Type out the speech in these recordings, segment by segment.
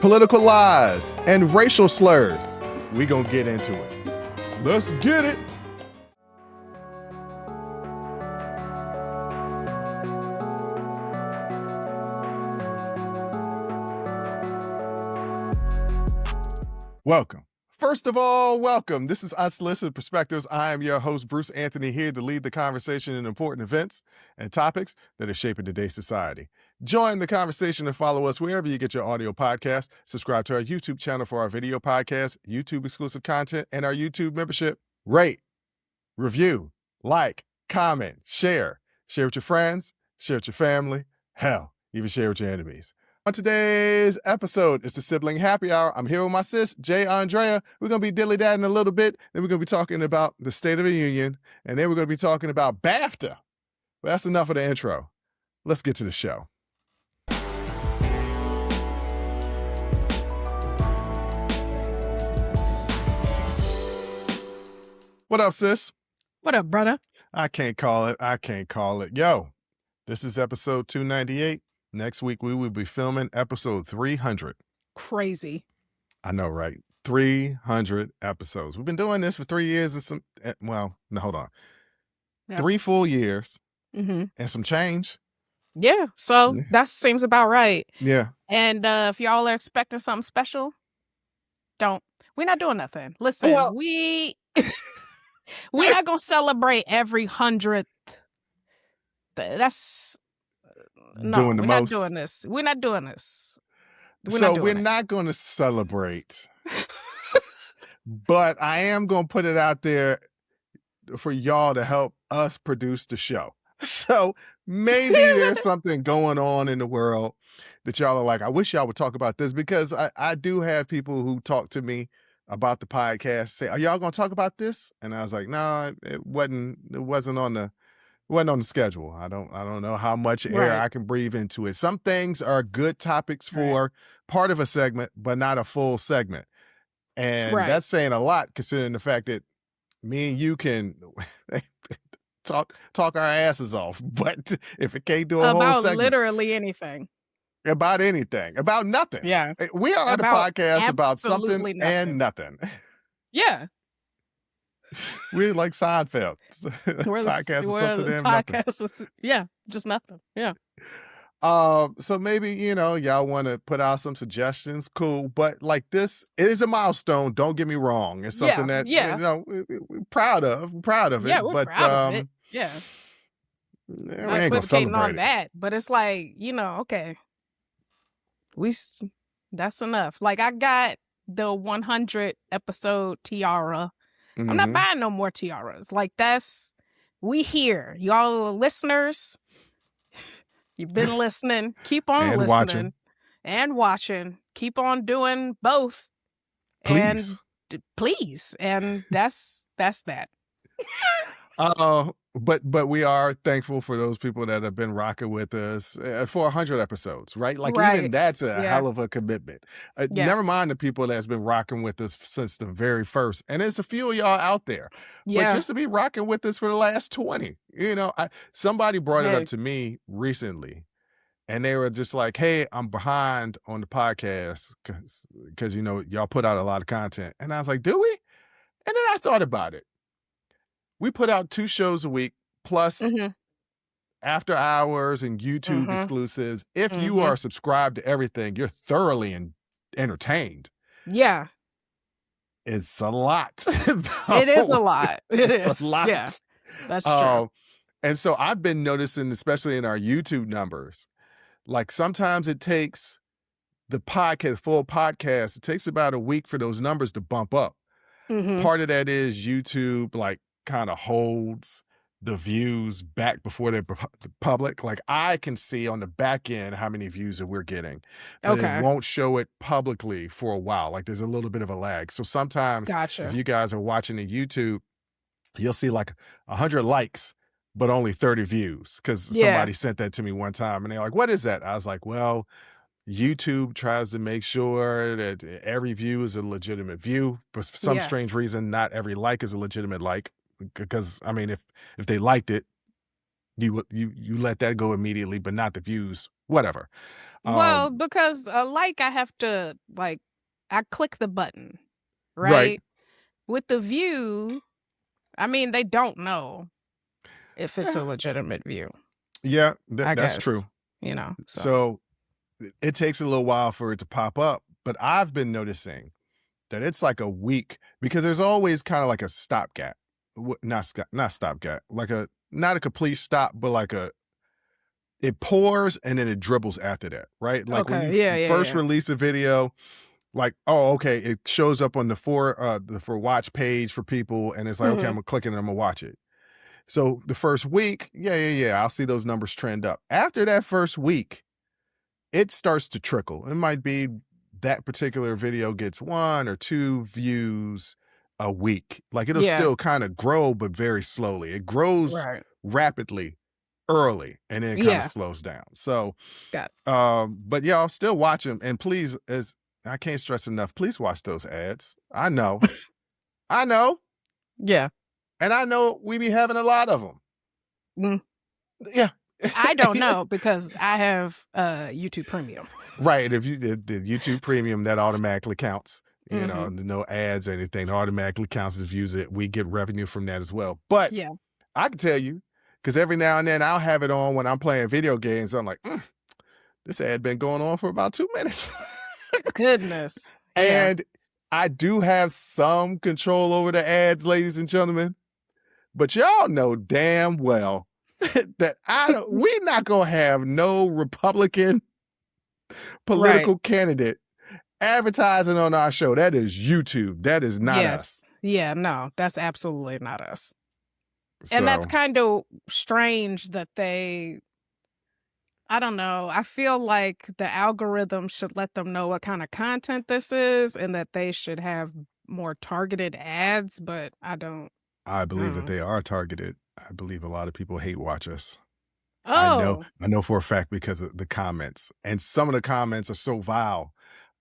political lies, and racial slurs. We gonna get into it. Let's get it. Welcome. First of all, welcome. This is Unsolicited Perspectives. I am your host, Bruce Anthony, here to lead the conversation in important events and topics that are shaping today's society. Join the conversation and follow us wherever you get your audio podcast. Subscribe to our YouTube channel for our video podcast, YouTube exclusive content, and our YouTube membership. Rate, review, like, comment, share. Share with your friends, share with your family, hell, even share with your enemies. On today's episode, it's the Sibling Happy Hour. I'm here with my sis, Jay Andrea. We're going to be dilly-dadding a little bit. Then we're going to be talking about the State of the Union. And then we're going to be talking about BAFTA. But that's enough of the intro. Let's get to the show. What up, sis? What up, brother? I can't call it. Yo, this is episode 298. Next week, we will be filming episode 300. Crazy. I know, right? 300 episodes. We've been doing this for 3 years and some, hold on. Yeah. 3 full years Mm-hmm. and some change. Yeah, so that seems about right. Yeah. And if y'all are expecting something special, don't. We're not doing nothing. Listen, Well- we're not going to celebrate every 100th. That's... No, Doing the we're most. not doing this. We're not doing this. We're not going to celebrate. But I am going to put it out there for y'all to help us produce the show. So maybe there's something going on in the world that y'all are like, I wish y'all would talk about this, because I do have people who talk to me about the podcast, say, are y'all going to talk about this? And I was like, no, it wasn't on the schedule. I don't know how much air Right. I can breathe into it. Some things are good topics for part of a segment, but not a full segment. And Right. that's saying a lot, considering the fact that me and you can talk our asses off. But if it can't do a whole About segment literally anything. about anything, about nothing. Yeah. We are on a About podcast about something absolutely and nothing. Yeah. We're like Seinfeld. We're the Podcast is we're something the and nothing. podcast is, yeah, just nothing. Yeah. So maybe, y'all want to put out some suggestions. Cool. But like this, it is a milestone. Don't get me wrong. It's something we're proud of. We're proud of it. Yeah, we're but, proud of it. Yeah. we Not ain't gonna equivocating celebrate on it. that, but it's like, okay, that's enough. Like, I got the 100 episode tiara. I'm not Mhm. buying no more tiaras. Like, we here. Y'all listeners, you've been listening. Keep on And listening. And watching. Keep on doing both. Please. And please. And that's that. But we are thankful for those people that have been rocking with us for 100 episodes, right? Like, even Right. that's a Yeah. hell of a commitment. Yeah. Never mind the people that's been rocking with us since the very first. And there's a few of y'all out there. Yeah. But just to be rocking with us for the last 20, somebody brought it Hey. up to me recently, and they were just like, hey, I'm behind on the podcast because y'all put out a lot of content. And I was like, do we? And then I thought about it. We put out 2 shows a week, plus Mhm. after hours and YouTube Mhm. exclusives. If you Mhm. are subscribed to everything, you're thoroughly entertained. Yeah. It's a lot. It is a lot. It's a lot. Yeah. That's true. And so I've been noticing, especially in our YouTube numbers, like sometimes it takes the full podcast, it takes about a week for those numbers to bump up. Mhm. Part of that is YouTube, like, kind of holds the views back before they're public. Like, I can see on the back end how many views that we're getting, but Okay. it won't show it publicly for a while. Like, there's a little bit of a lag. So sometimes Gotcha. if you guys are watching the YouTube, you'll see like 100 likes, but only 30 views, because Yeah. somebody sent that to me one time and they're like, what is that? I was like, well, YouTube tries to make sure that every view is a legitimate view, but for some Yes. strange reason, not every like is a legitimate like. Because, I mean, if they liked it, you let that go immediately, but not the views, whatever. Well, because I have to I click the button, right? Right. With the view, I mean, they don't know if it's a legitimate view. Yeah, I that's guess, true. So It takes a little while for it to pop up, but I've been noticing that it's like a week because there's always kind of like a stopgap, not stopgap, like not a complete stop, but it pours and then it dribbles after that, right? Like when you first release a video, like, oh, okay, it shows up on the for watch page for people, and it's like, okay, I'm gonna click it and I'm gonna watch it. So the first week, yeah, I'll see those numbers trend up. After that first week, it starts to trickle. It might be that particular video gets 1 or 2 views a week. Like it'll still kind of grow, but very slowly. It grows rapidly early and then it kind of slows down. So, but y'all still watch them. And please, as I can't stress enough, please watch those ads. I know. Yeah. And I know we be having a lot of them. Yeah. I don't know because I have YouTube Premium. Right. If the YouTube Premium, that automatically counts. You know, no ads, anything automatically counts as views. We get revenue from that as well. But I can tell you, because every now and then I'll have it on when I'm playing video games. I'm like, this ad been going on for about 2 minutes. Goodness. And I do have some control over the ads, ladies and gentlemen. But y'all know damn well that we're not gonna have no Republican political candidate advertising on our show. That is YouTube. That is not us. Yeah, no, that's absolutely not us. And that's kind of strange that I don't know. I feel like the algorithm should let them know what kind of content this is and that they should have more targeted ads, but I don't. I believe that they are targeted. I believe a lot of people hate watch us. Oh. I know for a fact because of the comments. And some of the comments are so vile,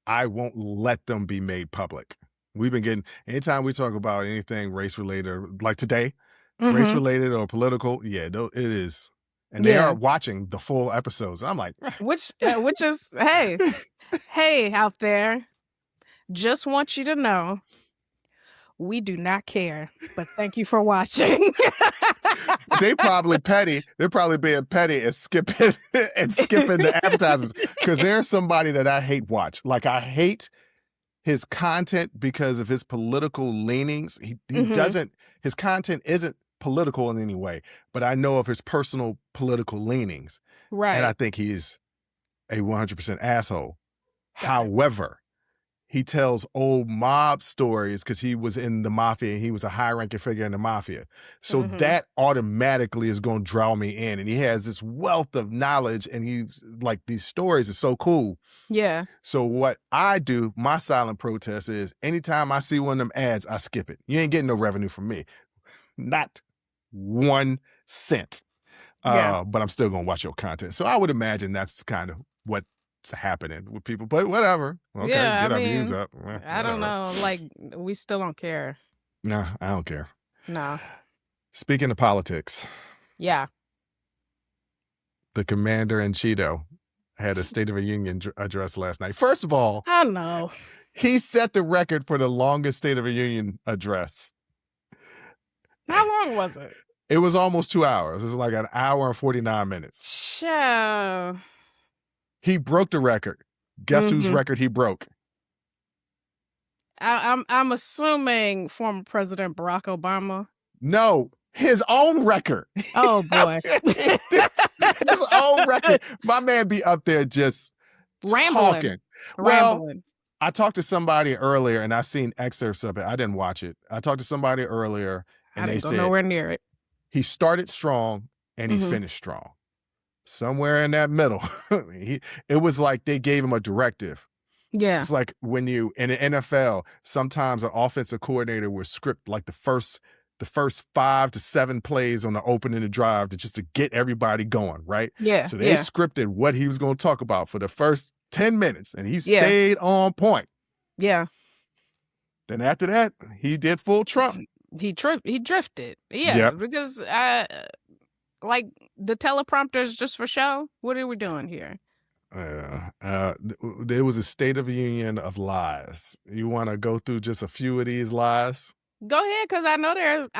I won't let them be made public. We've been getting, anytime we talk about anything race related, like today, race related or political, it is. And they are watching the full episodes. I'm like, which is, hey out there, just want you to know, we do not care, but thank you for watching. They probably petty. They're probably being petty and skipping the advertisements because there's somebody that I hate watch. Like I hate his content because of his political leanings. He doesn't. His content isn't political in any way, but I know of his personal political leanings. Right. And I think he's a 100% asshole. However, he tells old mob stories because he was in the mafia and he was a high-ranking figure in the mafia. So that automatically is going to draw me in. And he has this wealth of knowledge and he's like, these stories are so cool. Yeah. So what I do, my silent protest is anytime I see one of them ads, I skip it. You ain't getting no revenue from me. Not 1 cent. But I'm still going to watch your content. So I would imagine that's kind of what's happening with people, but whatever. Okay, get our views up. I don't know. Like, we still don't care. No, I don't care. No. Speaking of politics. Yeah. The commander in Cheeto had a State of the Union address last night. First of all, I know. He set the record for the longest State of the Union address. How long was it? It was almost 2 hours. It was like an hour and 49 minutes. Sure. He broke the record. Guess whose record he broke? I'm assuming former President Barack Obama. No, his own record. Oh boy. His own record. My man be up there just talking. Well, I talked to somebody earlier and I seen excerpts of it. I didn't watch it. I talked to somebody earlier and they said nowhere near it. He started strong and he finished strong. Somewhere in that middle. It was like they gave him a directive. Yeah. It's like when you, in the NFL, sometimes an offensive coordinator will script like the first 5 to 7 plays on the opening drive just to get everybody going, right? Yeah. So they scripted what he was going to talk about for the first 10 minutes and he stayed on point. Yeah. Then after that, he did full Trump. He drifted. Yeah. Because Like the teleprompter's just for show? What are we doing here? There was a State of the Union of lies. You want to go through just a few of these lies? Go ahead, because I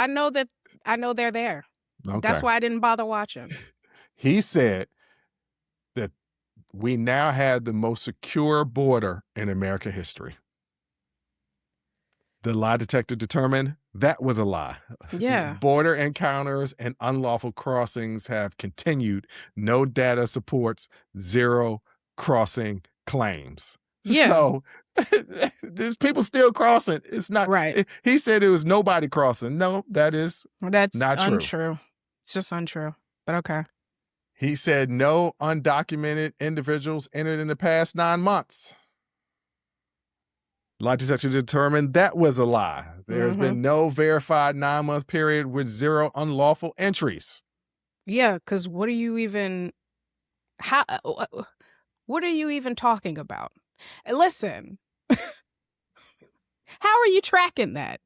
know they're there. Okay. That's why I didn't bother watching. He said that we now have the most secure border in American history. The lie detector determined that was a lie. Yeah. Border encounters and unlawful crossings have continued. No data supports zero crossing claims. Yeah. So there's people still crossing. It's not right. He said it was nobody crossing. No, that's not true. Untrue. It's just untrue. But okay. He said no undocumented individuals entered in the past 9 months. Lie detector determined that was a lie. There's been no verified 9-month period with zero unlawful entries. Yeah, because what are you even talking about? Listen, how are you tracking that?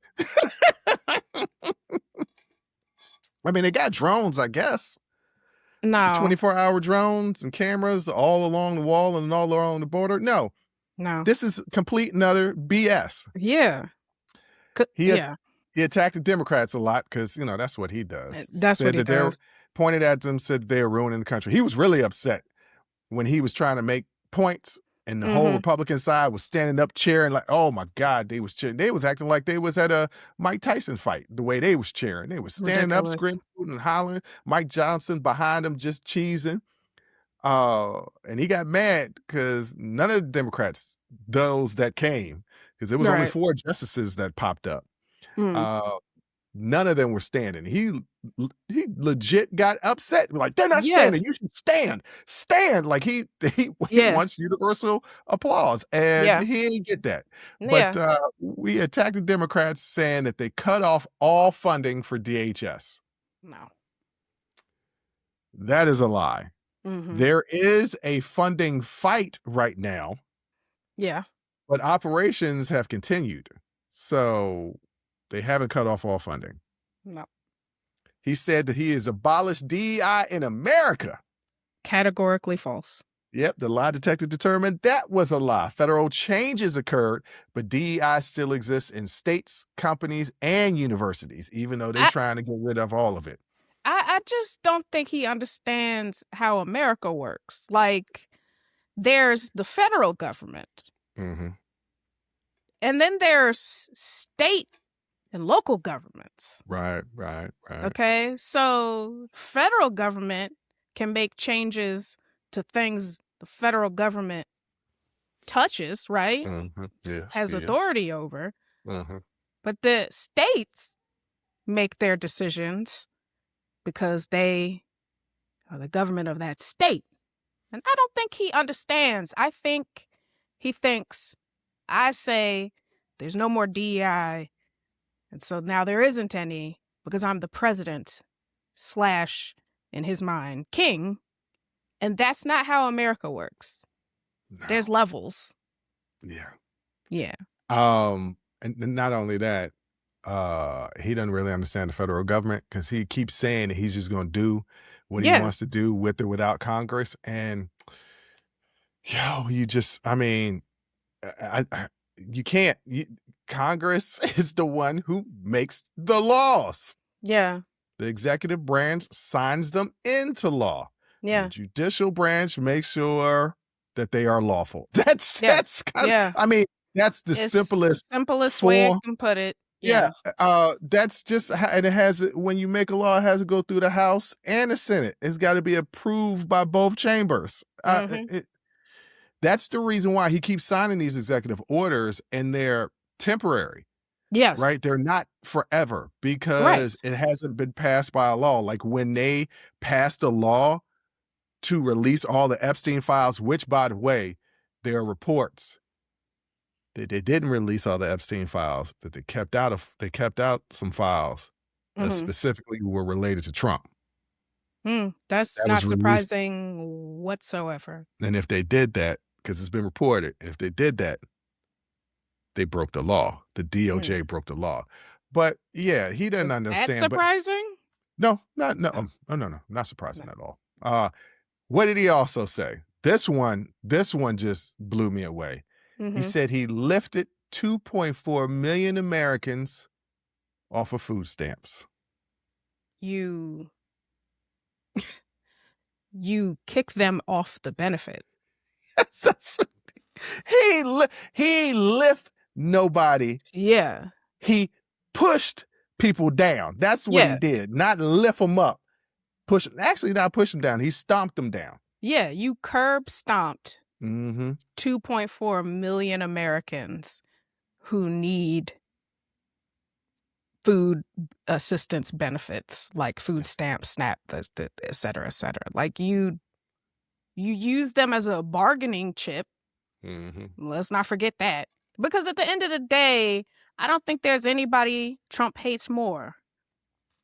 I mean, they got drones, I guess. No. 24-hour drones and cameras all along the wall and all along the border. No. This is complete and utter BS. Yeah. He attacked the Democrats a lot because, that's what he does. That's what he does. Pointed at them, said they're ruining the country. He was really upset when he was trying to make points and the whole Republican side was standing up cheering like, oh my God, they was cheering. They was acting like they was at a Mike Tyson fight, the way they was cheering. They was standing up, screaming and hollering. Mike Johnson behind them just cheesing. And he got mad because none of the Democrats, those that came, because there was only 4 justices that popped up. None of them were standing. He legit got upset. Like, they're not standing. You should stand. Stand. Like he wants universal applause. And he didn't get that. But we attacked the Democrats saying that they cut off all funding for DHS. No. That is a lie. There is a funding fight right now. Yeah. But operations have continued. So they haven't cut off all funding. No. He said that he has abolished DEI in America. Categorically false. Yep, the lie detector determined that was a lie. Federal changes occurred, but DEI still exists in states, companies, and universities, even though they're trying to get rid of all of it. I just don't think he understands how America works. Like, there's the federal government. And then there's state and local governments. Right. Okay, so federal government can make changes to things the federal government touches, right? Yes, has authority over. But the states make their decisions because they are the government of that state. And I don't think he understands. I think he thinks, I say there's no more DEI, and so now there isn't any because I'm the president / in his mind, king. And that's not how America works. No. There's levels. Yeah. And not only that, he doesn't really understand the federal government because he keeps saying that he's just going to do what he wants to do with or without Congress. And you can't. Congress is the one who makes the laws. Yeah. The executive branch signs them into law. Yeah. The judicial branch makes sure that they are lawful. That's kind of, that's the simplest way I can put it. Yeah. That's just how, and it has, when you make a law, it has to go through the House and the Senate. It's got to be approved by both chambers. That's the reason why he keeps signing these executive orders, and they're temporary. Yes. Right? They're not forever because it hasn't been passed by a law. Like when they passed a law to release all the Epstein files, which, by the way, there are reports that they didn't release all the Epstein files, that they kept out some files that specifically were related to Trump. That's not surprising whatsoever. And if they did that, because it's been reported, if they did that, they broke the law. The DOJ broke the law. But yeah, he doesn't understand. That's surprising? No, not surprising at all. What did he also say? This one just blew me away. He said he lifted 2.4 million Americans off of food stamps. You kick them off the benefit. He lift nobody. Yeah. He pushed people down. That's what he did. Not lift them up. Not push them down. He stomped them down. Yeah, you curb stomped 2.4 million Americans who need food assistance benefits like food stamps, SNAP, et cetera, et cetera. Like you use them as a bargaining chip. Let's not forget that. Because at the end of the day, I don't think there's anybody Trump hates more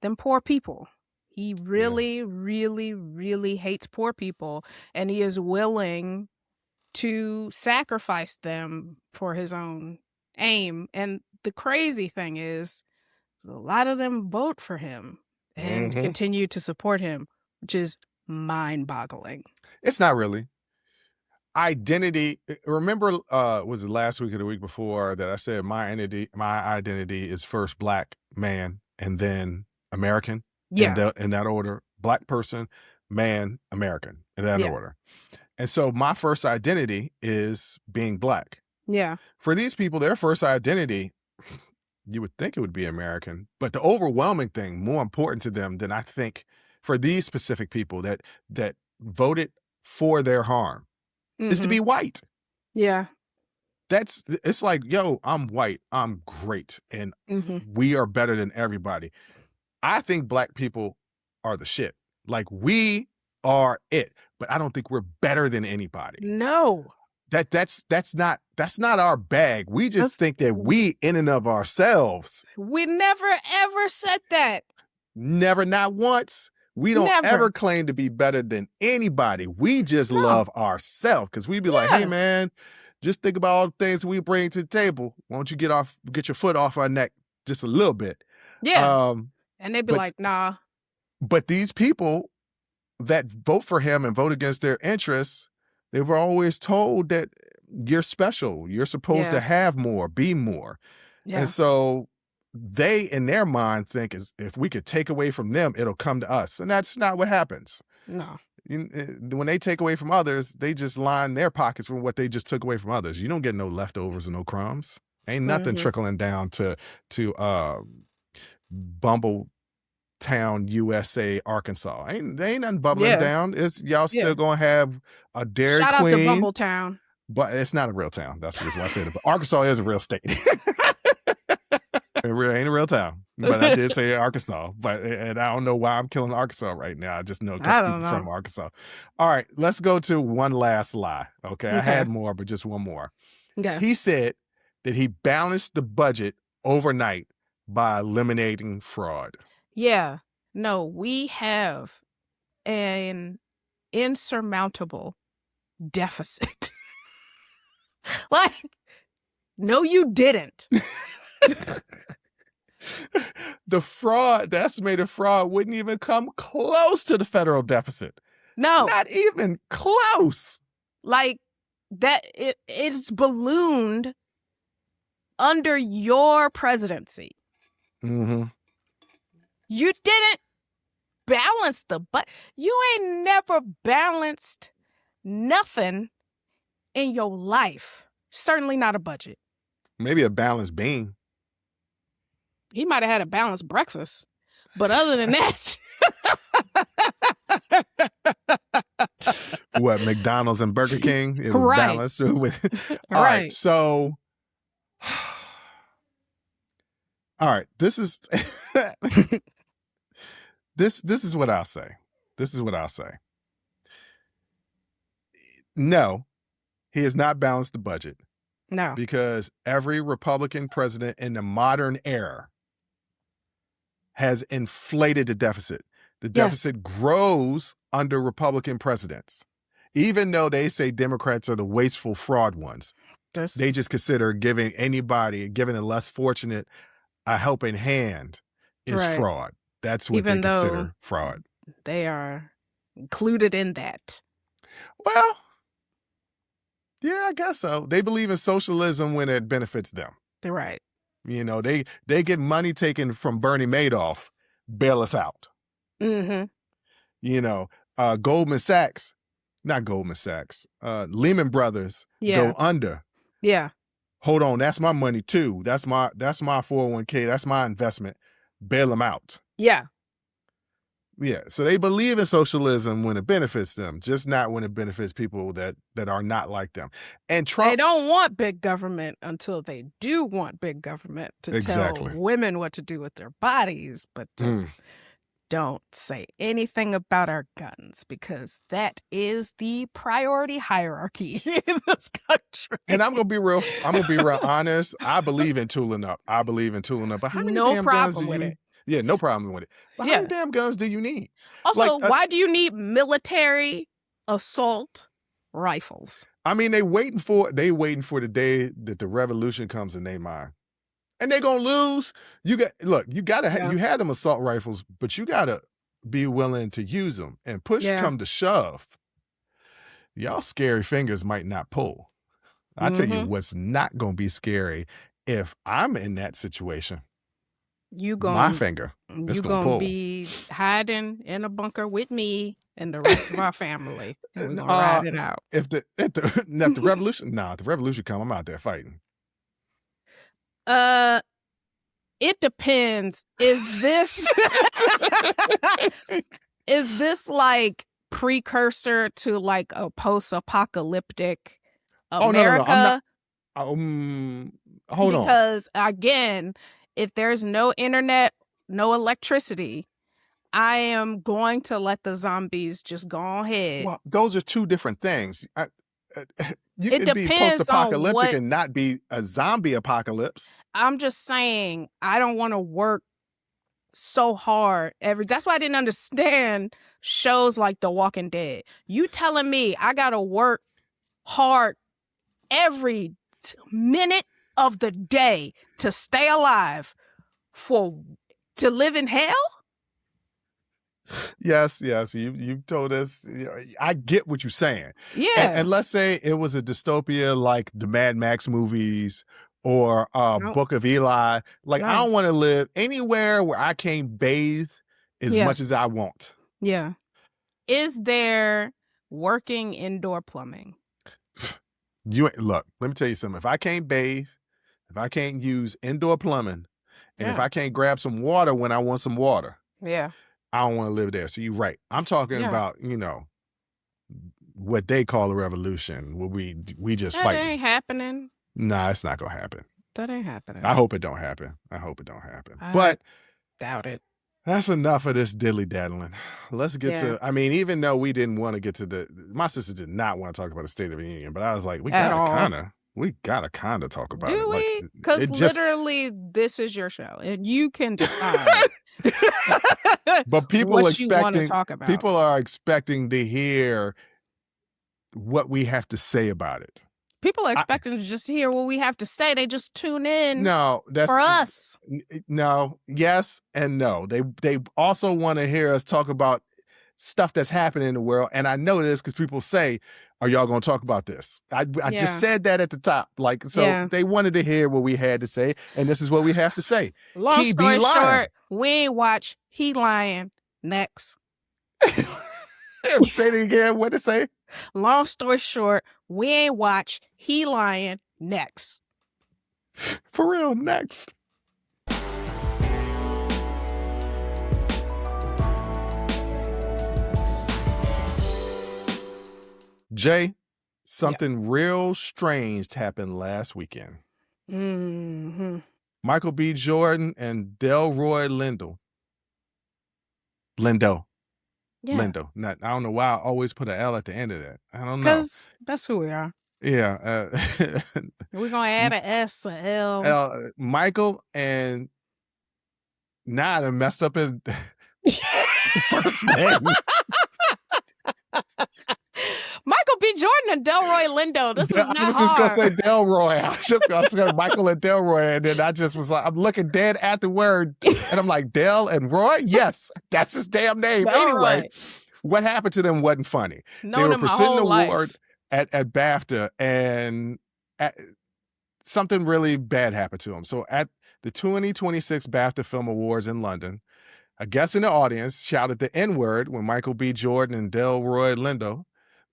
than poor people. He really, really, really hates poor people, and he is willing to sacrifice them for his own aim. And the crazy thing is, a lot of them vote for him and continue to support him, which is mind-boggling. It's not really. Identity. Remember, was it last week or the week before that I said my identity is first Black man and then American? Yeah. In that order. Black person, man, American, in that order. And so my first identity is being Black. Yeah. For these people, their first identity, you would think it would be American, but the overwhelming thing, more important to them than I think for these specific people that voted for their harm, is to be white. Yeah. It's like, yo, I'm white, I'm great, and we are better than everybody. I think Black people are the shit. Like, we are it, but I don't think we're better than anybody. No. That's not our bag. We just think that we in and of ourselves. We never ever said that. Never, not once. We don't ever claim to be better than anybody. We just love ourselves, because we be like, hey man, just think about all the things we bring to the table. Why don't you get your foot off our neck just a little bit? Yeah. And they'd be like, nah. But these people that vote for him and vote against their interests, they were always told that you're special. You're supposed to have more, be more. Yeah. And so they, in their mind, think if we could take away from them, it'll come to us. And that's not what happens. No. When they take away from others, they just line their pockets from what they just took away from others. You don't get no leftovers and no crumbs. Ain't nothing trickling down to Bumbletown, USA, Arkansas. Ain't nothing bubbling down. It's y'all still gonna have a Dairy Queen. Shout out to Bumbletown. But it's not a real town. That's just why I said it. But Arkansas is a real state. It really ain't a real town. But I did say Arkansas. And I don't know why I'm killing Arkansas right now. I just know people from Arkansas. All right, let's go to one last lie. Okay. I had more, but just one more. Okay. He said that he balanced the budget overnight by eliminating fraud. Yeah. No, we have an insurmountable deficit. Like, no, you didn't. The estimated fraud wouldn't even come close to the federal deficit. No. Not even close. Like, that it's ballooned under your presidency. You didn't balance you ain't never balanced nothing in your life. Certainly not a budget. Maybe a balanced bean. He might have had a balanced breakfast. But other than that. What, McDonald's and Burger King? It was balanced with. All right. So. All right. This is. This is what I'll say. No, he has not balanced the budget. No. Because every Republican president in the modern era has inflated the deficit. The deficit grows under Republican presidents. Even though they say Democrats are the wasteful fraud ones, they just consider giving the less fortunate a helping hand is fraud. That's what Even they though consider fraud. They are included in that. Well, yeah, I guess so. They believe in socialism when it benefits them. They're right. They get money taken from Bernie Madoff, bail us out. Mm-hmm. Goldman Sachs, not Goldman Sachs, Lehman Brothers go under. Yeah. Hold on, that's my money too. That's my 401k. That's my investment. Bail them out. Yeah. Yeah. So they believe in socialism when it benefits them, just not when it benefits people that are not like them. And Trump, they don't want big government until they do want big government to tell women what to do with their bodies, but just don't say anything about our guns, because that is the priority hierarchy in this country. And I'm gonna be real honest. I believe in tooling up. But how many damn guns do you need? Yeah, no problem with it. But how many damn guns do you need? Also, why do you need military assault rifles? I mean, they waiting for the day that the revolution comes in their mind. And they're gonna lose. You had them assault rifles, but you gotta be willing to use them. And push come to shove, y'all scary fingers might not pull. I tell you what's not gonna be scary if I'm in that situation. My finger. It's gonna pull. Be hiding in a bunker with me and the rest of our family. And we're gonna ride it out. If the revolution, if the revolution come, I'm out there fighting. It depends. Is this like precursor to like a post-apocalyptic America? Oh, no. Hold on. Because again, if there's no internet, no electricity, I am going to let the zombies just go ahead. Well, those are two different things. You can be post-apocalyptic and not be a zombie apocalypse. I'm just saying, I don't want to work so hard that's why I didn't understand shows like The Walking Dead. You telling me I gotta work hard every minute of the day to stay alive to live in hell? Yes. You told us. I get what you're saying. Yeah. And let's say it was a dystopia like the Mad Max movies or Book of Eli. Like, I don't want to live anywhere where I can't bathe as much as I want. Yeah. Is there working indoor plumbing? Look, let me tell you something. If I can't bathe, if I can't use indoor plumbing, and if I can't grab some water when I want some water, I don't want to live there. So you're right. I'm talking about, what they call a revolution, where we just fight. That ain't happening. Nah, it's not gonna happen. That ain't happening. I hope it don't happen. But doubt it. That's enough of this dilly-daddling. Let's get to, even though we didn't want to get to my sister did not want to talk about the State of the Union, but I was like, we gotta kind of talk about it. Do we? Because literally, this is your show, and you can decide. But people people are expecting to hear what we have to say about it. People are expecting to just hear what we have to say. They just tune in. No, that's for us. No, yes and no. They also want to hear us talk about stuff that's happening in the world. And I know this because people say, "Are y'all going to talk about this?" I just said that at the top. They wanted to hear what we had to say, and this is what we have to say. Long story short, we ain't watch. He lying. Next. Say it again. What to say? Long story short, we ain't watch. He lying. Next. For real, next. Jay, something real strange happened last weekend. Mm-hmm. Michael B. Jordan and Delroy Lindo. Yeah. Lindo. I don't know why I always put an L at the end of that. I don't know. Because that's who we are. Yeah. We're going to add an S, an L. Michael and I done messed up his first name. Michael B. Jordan and Delroy Lindo. This is not hard. I was just going to say Delroy. I was going to Michael and Delroy. And then I just was like, I'm looking dead at the word. And I'm like, Del and Roy? Yes, that's his damn name. Delroy. Anyway, what happened to them wasn't funny. They were presenting an award at BAFTA, and something really bad happened to them. So at the 2026 BAFTA Film Awards in London, a guest in the audience shouted the N-word when Michael B. Jordan and Delroy Lindo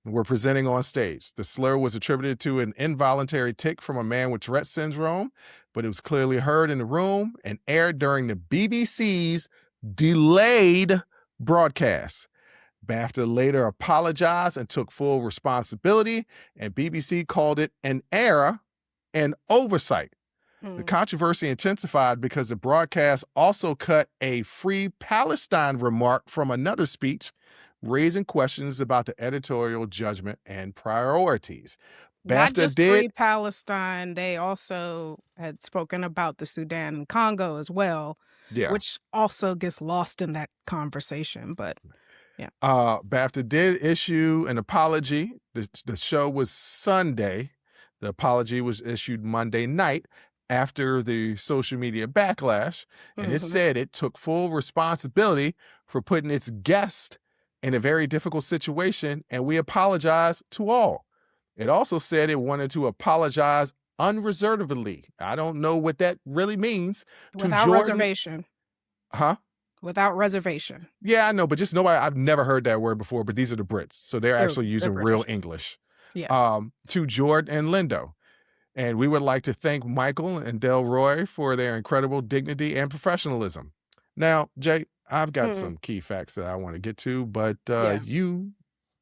were presenting on stage. The slur was attributed to an involuntary tic from a man with Tourette syndrome, but it was clearly heard in the room and aired during the BBC's delayed broadcast. BAFTA later apologized and took full responsibility, and BBC called it an error and oversight. The controversy intensified because the broadcast also cut a Free Palestine remark from another speech, raising questions about the editorial judgment and priorities. Not just Free Palestine, they also had spoken about the Sudan and Congo as well, which also gets lost in that conversation. But yeah, BAFTA did issue an apology. The show was Sunday. The apology was issued Monday night after the social media backlash, and it said it took full responsibility for putting its guest in a very difficult situation, and we apologize to all. It also said it wanted to apologize unreservedly. I don't know what that really means. Without reservation. Huh? Without reservation. Yeah, I know, but just nobody, I've never heard that word before, but these are the Brits, so they're actually using real English. Yeah. To Jordan and Lindo. And we would like to thank Michael and Delroy for their incredible dignity and professionalism. Now, Jay, I've got some key facts that I want to get to, but you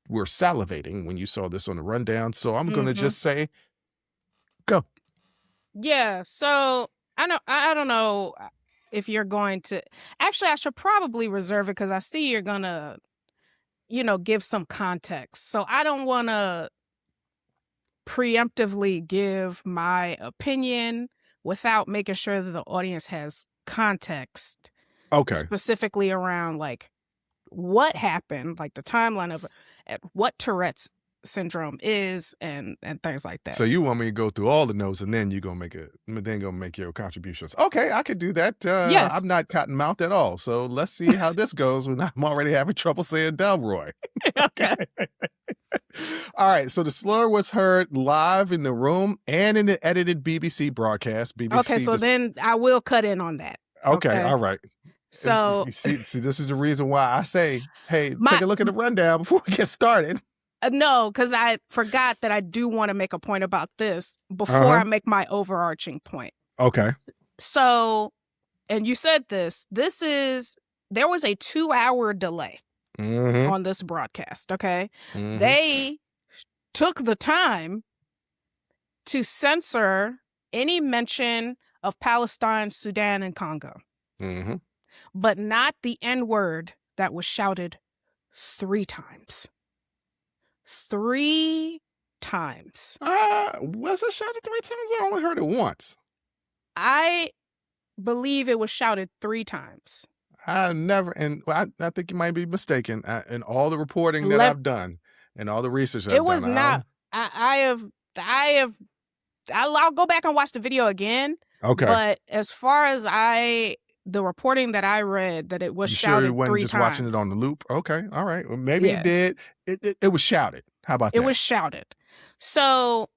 were salivating when you saw this on the rundown, so I'm going to just say, go. Yeah, so I don't know if you're going to... Actually, I should probably reserve it because I see you're going to, give some context. So I don't want to preemptively give my opinion without making sure that the audience has context. Okay. Specifically around like what happened, like the timeline of what Tourette's syndrome is and things like that. So you want me to go through all the notes and then you're gonna make your contributions. Okay, I could do that. Yes. I'm not cotton-mouthed at all. So let's see how this goes when I'm already having trouble saying Delroy. Okay. All right, so the slur was heard live in the room and in the edited BBC broadcast. Okay, so then I will cut in on that. Okay. All right. So see, this is the reason why I say, hey, take a look at the rundown before we get started. No, because I forgot that I do want to make a point about this before I make my overarching point. Okay. So, and you said there was a 2-hour delay on this broadcast, okay? They took the time to censor any mention of Palestine, Sudan, and Congo. But not the N-word that was shouted 3 times. 3 times. Was it shouted 3 times? I only heard it once. I believe it was shouted 3 times. I never, and I think you might be mistaken. In all the reporting that I've done and all the research I've done. It was not. I'll go back and watch the video again. Okay. But as far as the reporting that I read, that it was shouted 3 times. You wasn't just watching it on the loop? Okay. All right. Well, maybe it did. It was shouted. How about that? It was shouted. So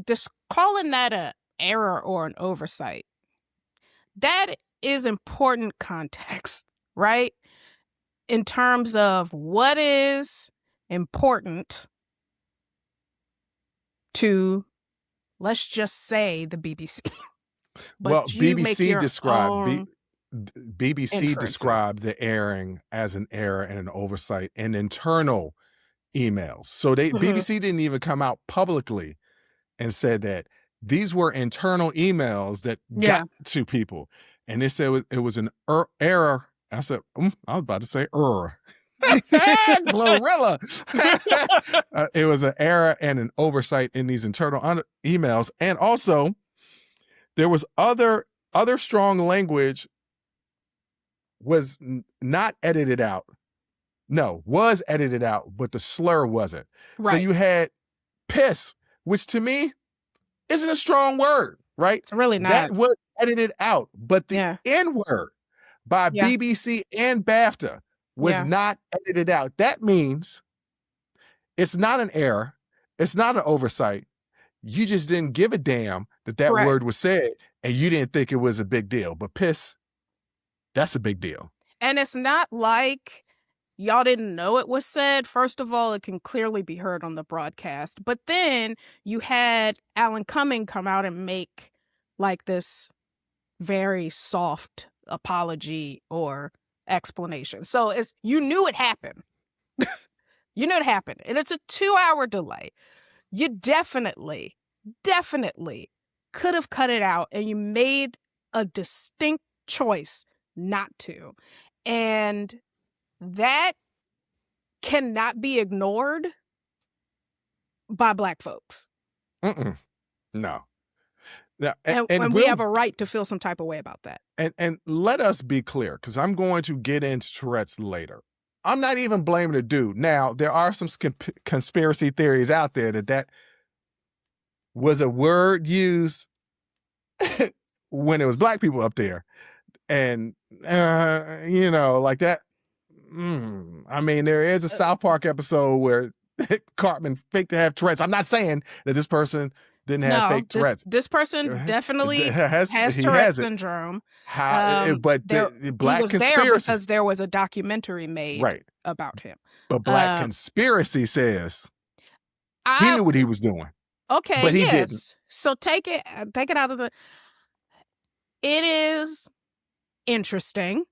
just calling that an error or an oversight, that is important context, right? In terms of what is important to, let's just say, the BBC. But well, BBC described the airing as an error and an oversight in internal emails. So BBC didn't even come out publicly and said that these were internal emails that got to people. And they said it was an error. I said, I was about to say error. Glorilla. It was an error and an oversight in these internal emails. And also, there was other strong language was not edited out. No, was edited out, but the slur wasn't. Right. So you had piss, which to me isn't a strong word, right? It's really not. That was edited out. But the N-word by BBC and BAFTA was not edited out. That means it's not an error. It's not an oversight. You just didn't give a damn that word was said, and you didn't think it was a big deal. But piss, that's a big deal. And it's not like y'all didn't know it was said. First of all, it can clearly be heard on the broadcast. But then you had Alan Cumming come out and make like this very soft apology or explanation. So you knew it happened. You knew it happened. And it's a 2-hour delay. You definitely could have cut it out, and you made a distinct choice not to. And that cannot be ignored by Black folks. No. Now, and we have a right to feel some type of way about that. And let us be clear, because I'm going to get into Tourette's later. I'm not even blaming the dude. Now, there are some conspiracy theories out there that was a word used when it was Black people up there. And, like that. I mean, there is a South Park episode where Cartman faked to have Tourette's. I'm not saying that this person didn't have fake Tourette's. This person definitely has Tourette's syndrome. But the Black he was conspiracy, there because there was a documentary made about him. But Black conspiracy says he knew what he was doing. Okay, but he didn't. So take it out of the. It is interesting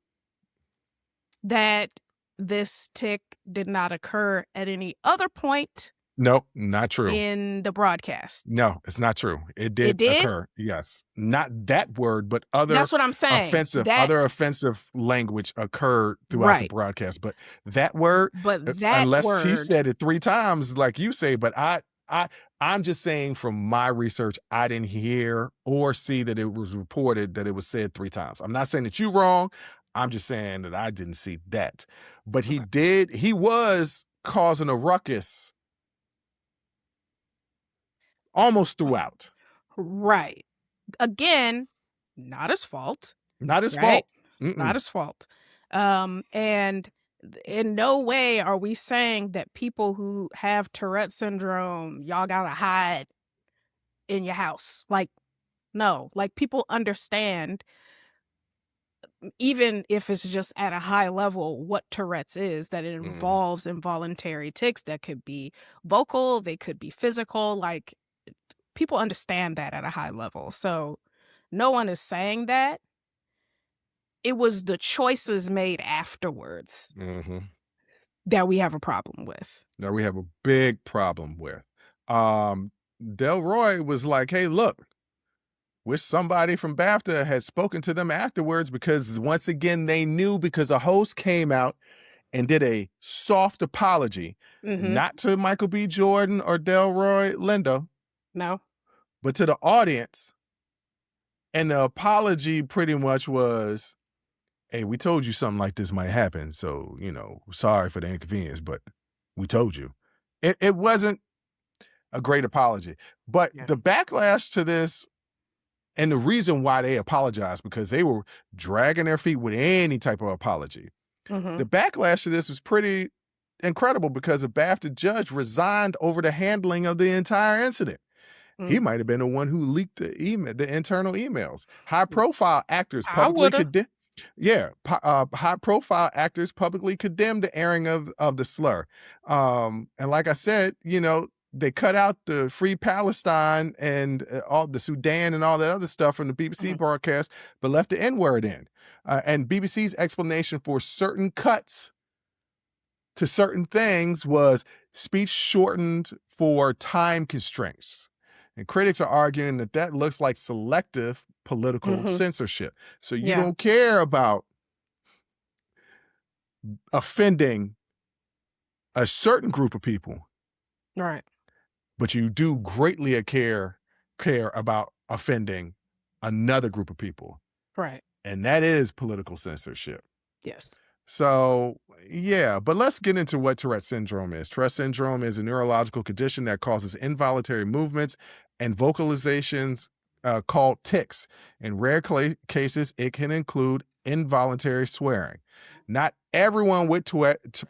that this tic did not occur at any other point. No, not true. In the broadcast. No, it's not true. It did occur. Yes. Not that word, but other That's what I'm saying. Other offensive language occurred throughout the broadcast. But that word, unless she said it 3 times, like you say, but I'm just saying from my research, I didn't hear or see that it was reported that it was said 3 times. I'm not saying that you're wrong. I'm just saying that I didn't see that. But he was causing a ruckus almost throughout. Right. Again, not his fault. Not his fault. Not his fault. And in no way are we saying that people who have Tourette syndrome, y'all gotta hide in your house. Like, no. Like, people understand, even if it's just at a high level, what Tourette's is, that it involves involuntary tics that could be vocal, they could be physical. Like, people understand that at a high level. So no one is saying that. It was the choices made afterwards that we have a problem with. That we have a big problem with. Delroy was like, hey, look, wish somebody from BAFTA had spoken to them afterwards, because once again, they knew, because a host came out and did a soft apology, not to Michael B. Jordan or Delroy Lindo. No. But to the audience. And the apology pretty much was, hey, we told you something like this might happen. So, sorry for the inconvenience, but we told you. It wasn't a great apology. But the backlash to this, and the reason why they apologized, because they were dragging their feet with any type of apology. The backlash to this was pretty incredible, because a BAFTA judge resigned over the handling of the entire incident. He might have been the one who leaked the internal emails. High-profile actors publicly high-profile actors publicly condemned the airing of the slur. And like I said, they cut out the Free Palestine and all the Sudan and all that other stuff from the BBC broadcast, but left the N-word in. And BBC's explanation for certain cuts to certain things was speech shortened for time constraints. And critics are arguing that looks like selective political censorship. So you don't care about offending a certain group of people. Right. But you do greatly care about offending another group of people. Right. And that is political censorship. Yes. So, yeah, but let's get into what Tourette syndrome is. Tourette syndrome is a neurological condition that causes involuntary movements and vocalizations called tics. In rare cases, it can include involuntary swearing. Not everyone with Tourette's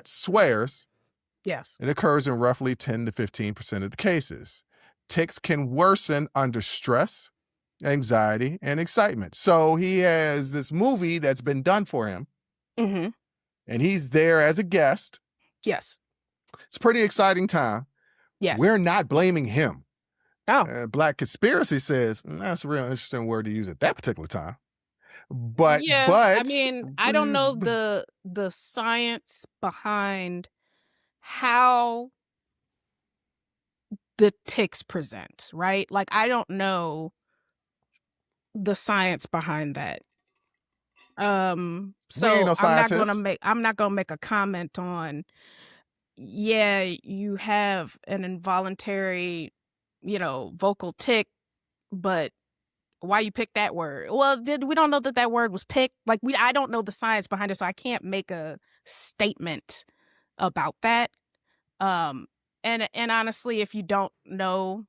swears. Yes. It occurs in roughly 10 to 15% of the cases. Tics can worsen under stress, anxiety, and excitement. So he has this movie that's been done for him, Mm-hmm. and he's there as a guest. Yes. It's a pretty exciting time. Yes. We're not blaming him. Oh. Black Conspiracy says that's a real interesting word to use at that particular time. But yeah, I mean, I don't know the science behind how the tics present, right? Like, I don't know the science behind that. So I'm not gonna make a comment on, yeah, you have an involuntary, vocal tic, but why you picked that word? Well, we don't know that word was picked. Like, I don't know the science behind it, so I can't make a statement about that. And honestly, if you don't know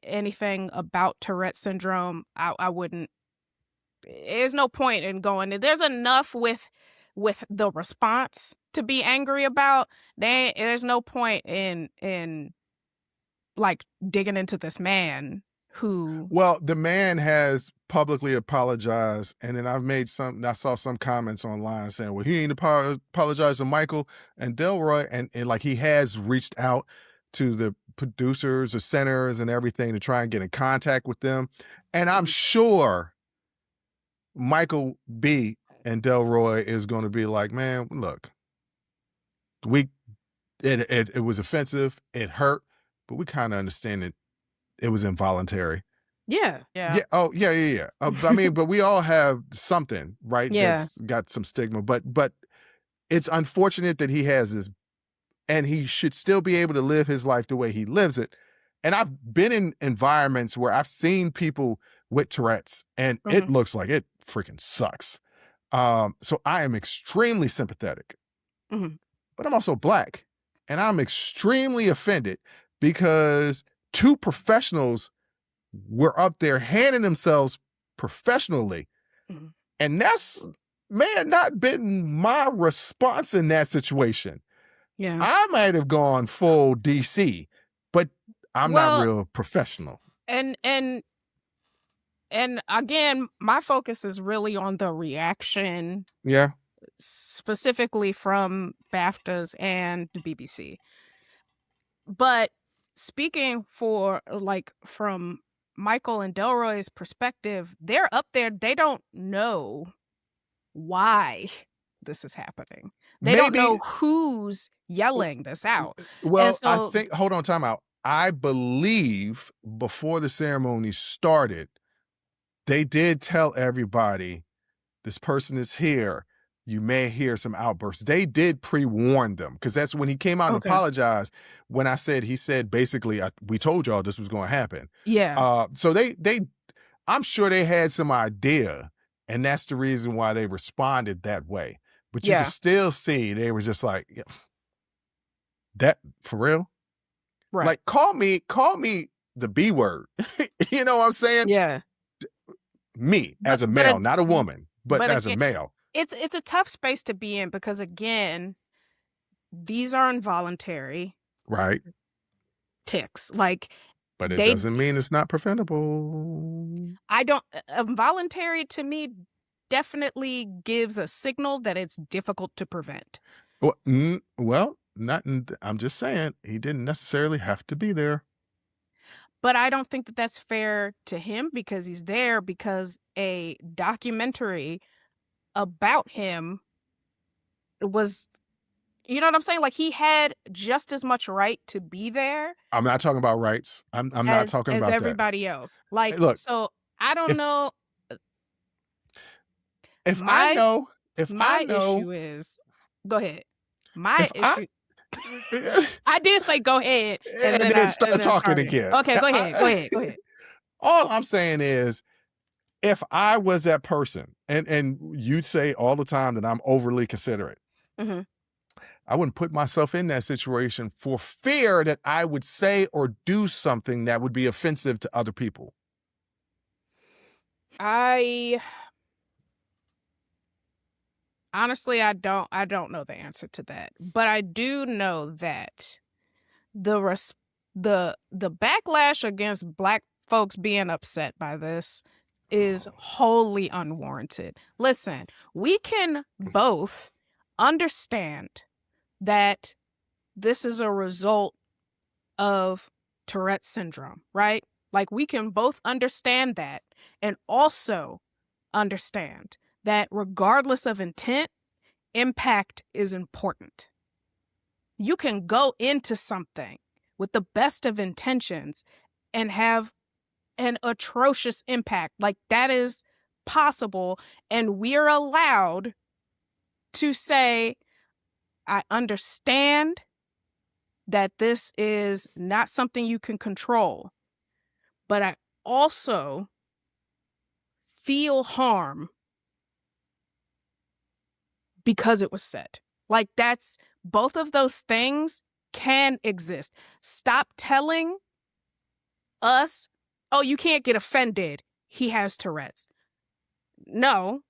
anything about Tourette syndrome, I wouldn't. There's no point in going. There's enough with the response to be angry about. There's no point in like digging into this man who. Well, the man has publicly apologized, and then I saw some comments online saying, well, he ain't apologized to Michael and Delroy, and like he has reached out to the producers or centers and everything to try and get in contact with them. And I'm sure Michael B. and Delroy is going to be like, man, look, it was offensive, it hurt, but we kind of understand it was involuntary. Yeah. Oh, yeah. I mean, but we all have something, right? Yeah. That's got some stigma, but it's unfortunate that he has this, and he should still be able to live his life the way he lives it. And I've been in environments where I've seen people with Tourette's, and it looks like it freaking sucks. So I am extremely sympathetic, but I'm also Black, and I'm extremely offended because two professionals were up there handling themselves professionally. And that's, man, not been my response in that situation. Yeah. I might have gone full DC, but I'm not real professional. And again, my focus is really on the reaction. Yeah. Specifically from BAFTAs and the BBC. But speaking from Michael and Delroy's perspective, they're up there. They don't know why this is happening. They don't know who's yelling this out. Well, I think, hold on, time out. I believe before the ceremony started, they did tell everybody, this person is here. You may hear some outbursts. They did pre-warn them, because that's when he came out and apologized. When he said basically, we told y'all this was going to happen. Yeah. So I'm sure they had some idea, and that's the reason why they responded that way. But you can still see they were just like, yeah, that for real? Right. Like, call me the B word. You know what I'm saying? Yeah. Me as a male, not a woman, but as a male. It's a tough space to be in because, again, these are involuntary. Right. Tics. Like, but it doesn't mean it's not preventable. Involuntary to me definitely gives a signal that it's difficult to prevent. Well, I'm just saying he didn't necessarily have to be there. But I don't think that that's fair to him, because he's there because a documentary about him was, you know what I'm saying? Like, he had just as much right to be there. I'm not talking about rights. I'm not talking about everybody else. Like, look, so I don't know. My issue is, go ahead. My issue. I did say go ahead, and then start talking again. Okay, go ahead. All I'm saying is, if I was that person and you say all the time that I'm overly considerate. Mm-hmm. I wouldn't put myself in that situation for fear that I would say or do something that would be offensive to other people. Honestly, I don't know the answer to that, but I do know that the backlash against Black folks being upset by this is wholly unwarranted. Listen, we can both understand that this is a result of Tourette syndrome, right? Like, we can both understand that and also understand that regardless of intent, impact is important. You can go into something with the best of intentions and have an atrocious impact. Like, that is possible, and we're allowed to say, I understand that this is not something you can control, but I also feel harm because it was said. Like, that's, both of those things can exist. Stop telling us, oh, you can't get offended, he has Tourette's. No.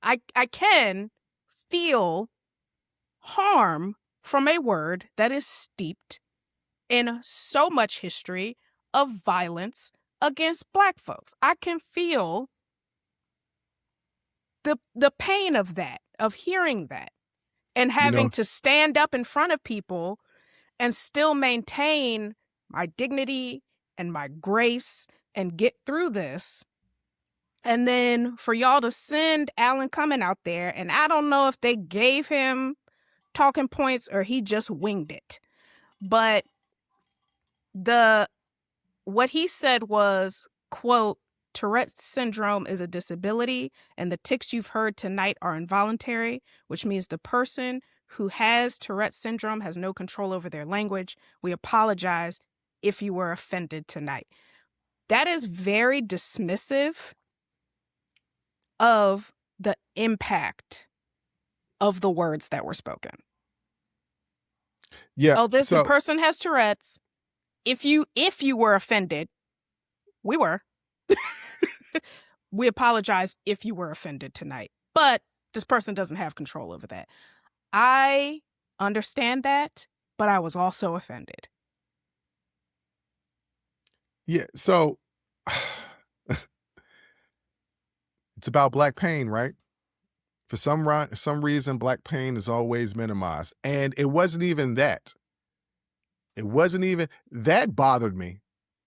I can feel harm from a word that is steeped in so much history of violence against Black folks. I can feel the pain of that, of hearing that, and having to stand up in front of people and still maintain my dignity and my grace and get through this. And then for y'all to send Alan Cumming out there, and I don't know if they gave him talking points or he just winged it, but what he said was, quote, Tourette's syndrome is a disability, and the tics you've heard tonight are involuntary, which means the person who has Tourette's syndrome has no control over their language. We apologize if you were offended tonight. That is very dismissive of the impact of the words that were spoken. Yeah. Oh, the person has Tourette's. If you were offended, we were. We apologize if you were offended tonight, but this person doesn't have control over that. I understand that, but I was also offended. Yeah, so it's about Black pain, right? For some reason, Black pain is always minimized. And it wasn't even that. It wasn't even that bothered me.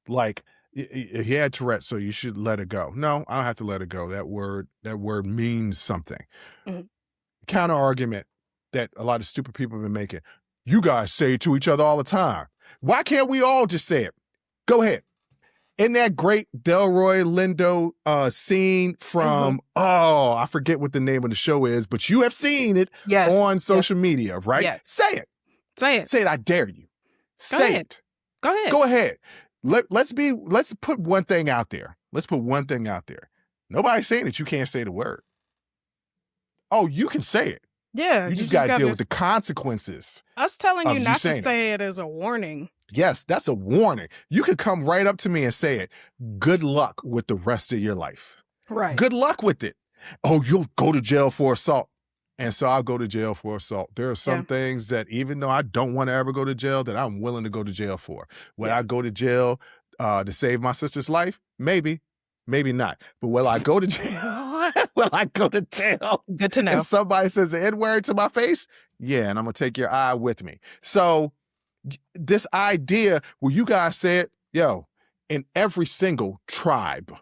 Like, he had Tourette, so you should let it go. No, I don't have to let it go. That word means something. Mm-hmm. Counter argument that a lot of stupid people have been making. You guys say it to each other all the time. Why can't we all just say it? Go ahead. In that great Delroy Lindo scene from, I forget what the name of the show is, but you have seen it on social media, right? Yes. Say it. Say it. Say it. I dare you. Say it. Go ahead. Go ahead. Let's put one thing out there. Let's put one thing out there. Nobody's saying that you can't say the word. Oh, you can say it. Yeah. You just got to deal with the consequences. Us telling you not to say it is a warning. Yes, that's a warning. You could come right up to me and say it. Good luck with the rest of your life. Right. Good luck with it. Oh, you'll go to jail for assault. And so I'll go to jail for assault. There are some things that, even though I don't want to ever go to jail, that I'm willing to go to jail for. Will I go to jail to save my sister's life? Maybe. Maybe not. But will I go to jail? Will I go to jail? Good to know. And somebody says the N-word to my face? Yeah, and I'm going to take your eye with me. So this idea where you guys said, in every single tribe,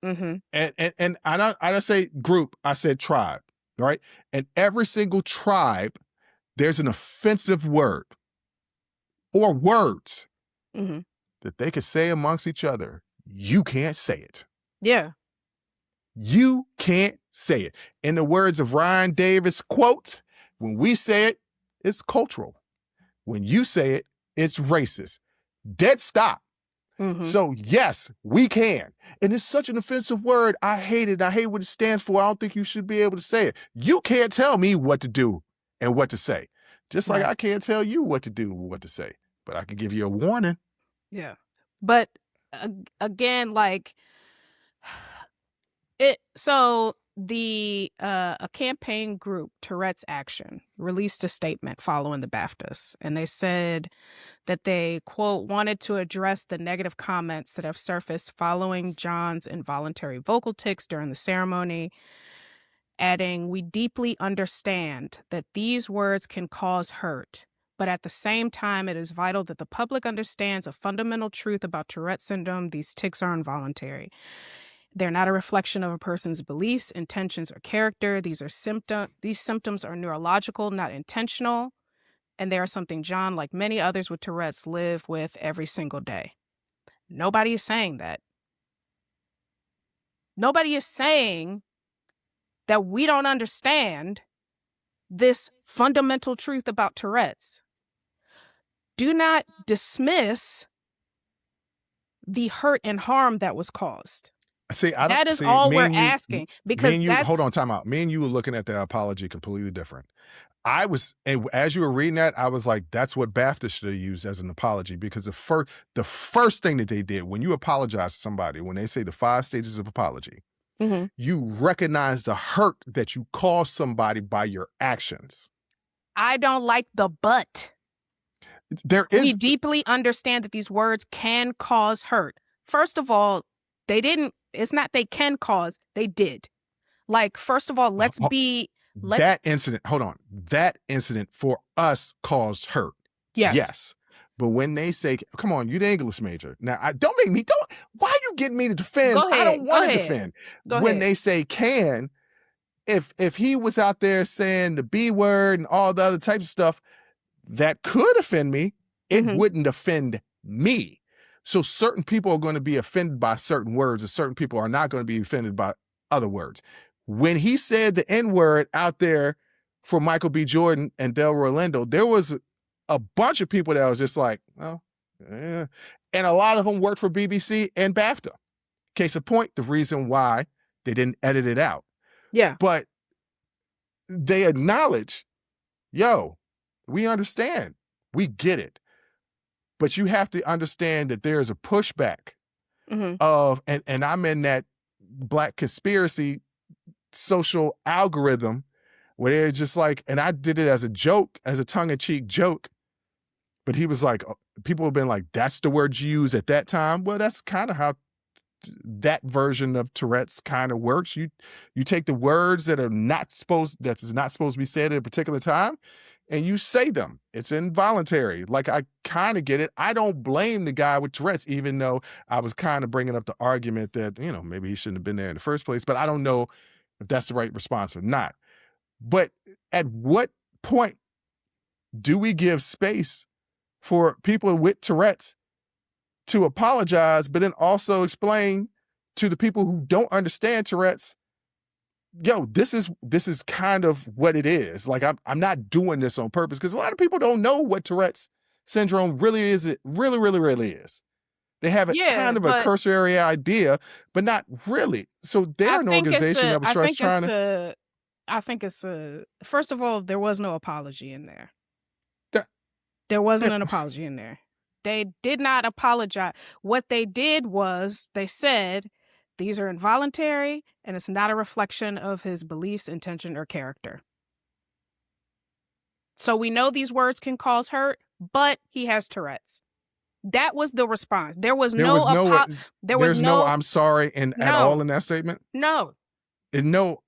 and I don't say group, I said tribe. Right? And every single tribe, there's an offensive word or words that they could say amongst each other. You can't say it. Yeah. You can't say it. In the words of Ryan Davis, quote, when we say it, it's cultural. When you say it, it's racist. Dead stop. So yes, we can. And it's such an offensive word. I hate it. I hate what it stands for. I don't think you should be able to say it. You can't tell me what to do and what to say. Just like I can't tell you what to do and what to say. But I can give you a warning. Yeah. But again, like a campaign group, Tourette's Action, released a statement following the BAFTAs, and they said that they, quote, wanted to address the negative comments that have surfaced following John's involuntary vocal tics during the ceremony, adding, "We deeply understand that these words can cause hurt, but at the same time, it is vital that the public understands a fundamental truth about Tourette syndrome. These tics are involuntary. They're not a reflection of a person's beliefs, intentions, or character. These symptoms are neurological, not intentional, and they are something John, like many others with Tourette's, live with every single day." Nobody is saying that. Nobody is saying that we don't understand this fundamental truth about Tourette's. Do not dismiss the hurt and harm that was caused. That is all we're asking, because hold on, time out. Me and you were looking at the apology completely different. As you were reading that, I was like, that's what BAFTA should have used as an apology, because the first thing that they did when you apologize to somebody, when they say the 5 stages of apology, you recognize the hurt that you caused somebody by your actions. I don't like the but. We deeply understand that these words can cause hurt. First of all, it's not they can cause, they did. Like, first of all, that incident for us caused hurt. Yes. But when they say, come on, you the English major. Now, why are you getting me to defend? I don't want to defend. When they say can, if he was out there saying the B word and all the other types of stuff that could offend me, it wouldn't offend me. So certain people are going to be offended by certain words, and certain people are not going to be offended by other words. When he said the N-word out there for Michael B. Jordan and Delroy Lindo, there was a bunch of people that was just like, oh, yeah. And a lot of them worked for BBC and BAFTA. Case in point, the reason why they didn't edit it out. Yeah. But they acknowledge, yo, we understand. We get it. But you have to understand that there's a pushback of, and I'm in that Black conspiracy social algorithm where they're just like, and I did it as a joke, as a tongue-in-cheek joke, but he was like, people have been like, that's the word you use at that time. Well, that's kind of how that version of Tourette's kind of works. You take the words that's not supposed to be said at a particular time, and you say them. It's involuntary. Like, I kind of get it. I don't blame the guy with Tourette's, even though I was kind of bringing up the argument that, maybe he shouldn't have been there in the first place, but I don't know if that's the right response or not. But at what point do we give space for people with Tourette's to apologize, but then also explain to the people who don't understand Tourette's, yo, this is kind of what it is. Like, I'm not doing this on purpose, because a lot of people don't know what Tourette's syndrome really is. It really, really, really is. They have a cursory idea, but not really. So they're an organization that was trying to. I think first of all, there was no apology in there. There wasn't an apology in there. They did not apologize. What they did was they said, these are involuntary, and it's not a reflection of his beliefs, intention, or character. So we know these words can cause hurt, but he has Tourette's. That was the response. There was no I'm sorry at all in that statement? No. And no,